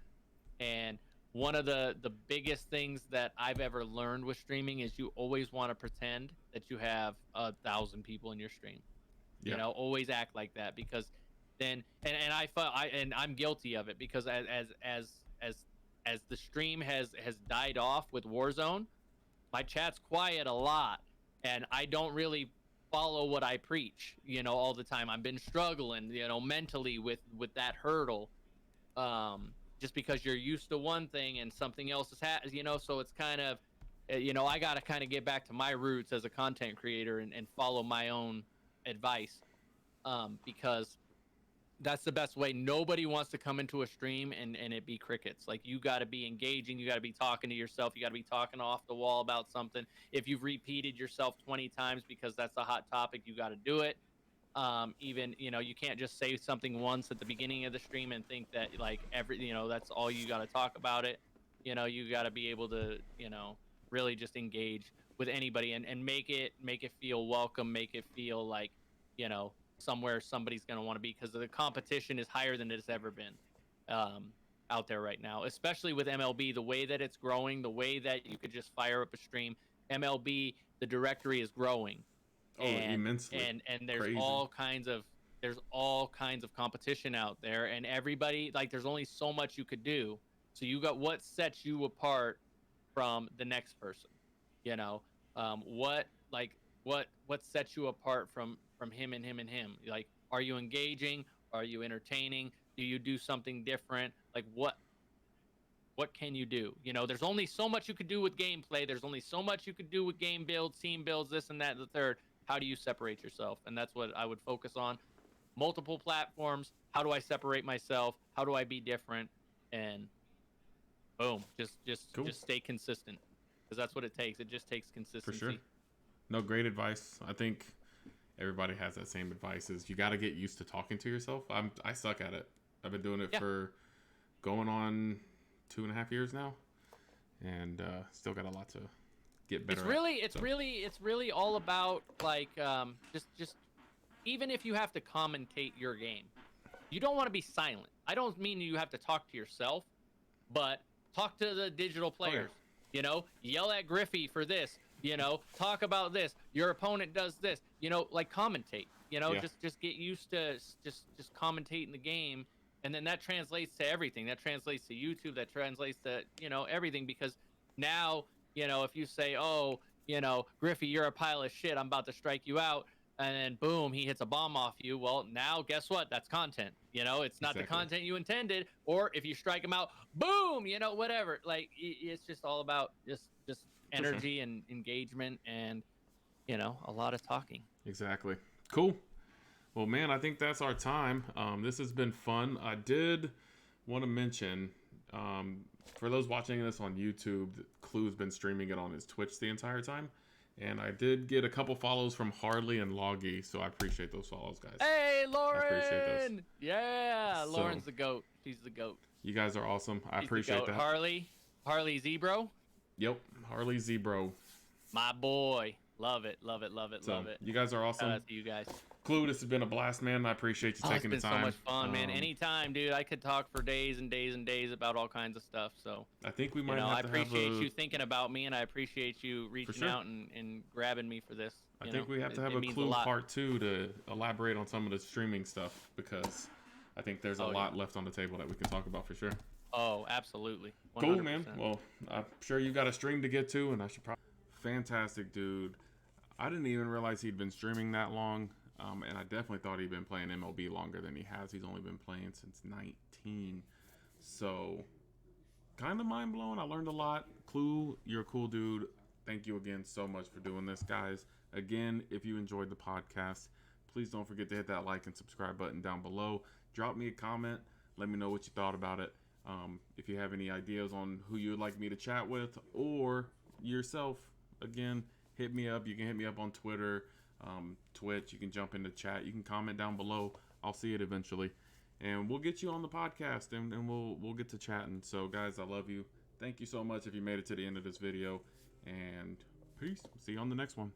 And one of the biggest things that I've ever learned with streaming is you always want to pretend that you have 1,000 people in your stream. Yeah. Always act like that, because then and I'm guilty of it, because as the stream has died off with Warzone, my chat's quiet a lot, and I don't really follow what I preach, all the time. I've been struggling, mentally with that hurdle, just because you're used to one thing and something else is so it's kind of, I got to kind of get back to my roots as a content creator and follow my own advice, because that's the best way. Nobody wants to come into a stream and it be crickets. Like, you got to be engaging. You got to be talking to yourself. You got to be talking off the wall about something. If you've repeated yourself 20 times because that's a hot topic, you got to do it. Even, you can't just say something once at the beginning of the stream and think that like that's all you got to talk about it. You got to be able to, really just engage with anybody and make it feel welcome, make it feel like, somewhere somebody's going to want to be, because the competition is higher than it's ever been out there right now, especially with MLB, the way that it's growing, the way that you could just fire up a stream. MLB, the directory is growing. Immensely. And there's crazy. all kinds of competition out there, and everybody, like, there's only so much you could do. So you got what sets you apart from the next person, what sets you apart from him and him and him? Like, are you engaging? Are you entertaining? Do you do something different? Like, what can you do? There's only so much you could do with gameplay. There's only so much you could do with game builds, team builds, this and that and the third. How do you separate yourself? And that's what I would focus on. Multiple platforms. How do I separate myself? How do I be different? And boom, just stay consistent, because that's what it takes. It just takes consistency. For sure. No, great advice. I think everybody has that same advice: is you got to get used to talking to yourself. I suck at it. I've been doing it for going on 2.5 years now, and still got a lot to get better. It's really all about like just even if you have to commentate your game, you don't want to be silent. I don't mean you have to talk to yourself, but talk to the digital players. You know, yell at Griffey for this. You know, talk about this. Your opponent does this. You know, like commentate. You know, just get used to just commentating the game, and then that translates to everything. That translates to YouTube. That translates to everything, because now if you say, oh, Griffey, you're a pile of shit, I'm about to strike you out, and then boom, he hits a bomb off you. Well, now guess what? That's content. It's not the content you intended. Or if you strike him out, boom, whatever. Like it's just all about just energy and engagement and a lot of talking. Exactly. Cool. Well, man, I think that's our time. This has been fun. I did want to mention, for those watching this on YouTube, Klue's been streaming it on his Twitch the entire time. And I did get a couple follows from Harley and Loggy, so I appreciate those follows, guys. Hey, Lauren! I appreciate those. Yeah, Lauren's the GOAT. She's the GOAT. You guys are awesome. I appreciate that. Harley Zebro? Yep, Harley Zebro. My boy. Love it, love it, love it, love it. You guys are awesome. Shout out to you guys. Klue, this has been a blast, man. I appreciate you taking the time. It's been so much fun, man. Anytime, dude. I could talk for days and days and days about all kinds of stuff. So I think we might have to I appreciate you thinking about me, and I appreciate you reaching out and grabbing me for this. I think we have to have a Klue part 2 to elaborate on some of the streaming stuff, because I think there's a lot left on the table that we can talk about for sure. Oh, absolutely. 100%. Cool, man. Well, I'm sure you got a stream to get to, and I should probably... Fantastic, dude. I didn't even realize he'd been streaming that long, and I definitely thought he'd been playing MLB longer than he has. He's only been playing since 19. So, kind of mind-blowing. I learned a lot. Klue, you're a cool dude. Thank you again so much for doing this, guys. Again, if you enjoyed the podcast, please don't forget to hit that like and subscribe button down below. Drop me a comment. Let me know what you thought about it. If you have any ideas on who you would like me to chat with, or yourself, again, hit me up. You can hit me up on Twitter, Twitch. You can jump into chat. You can comment down below. I'll see it eventually, and we'll get you on the podcast, and we'll get to chatting. So, guys, I love you. Thank you so much if you made it to the end of this video, and peace. See you on the next one.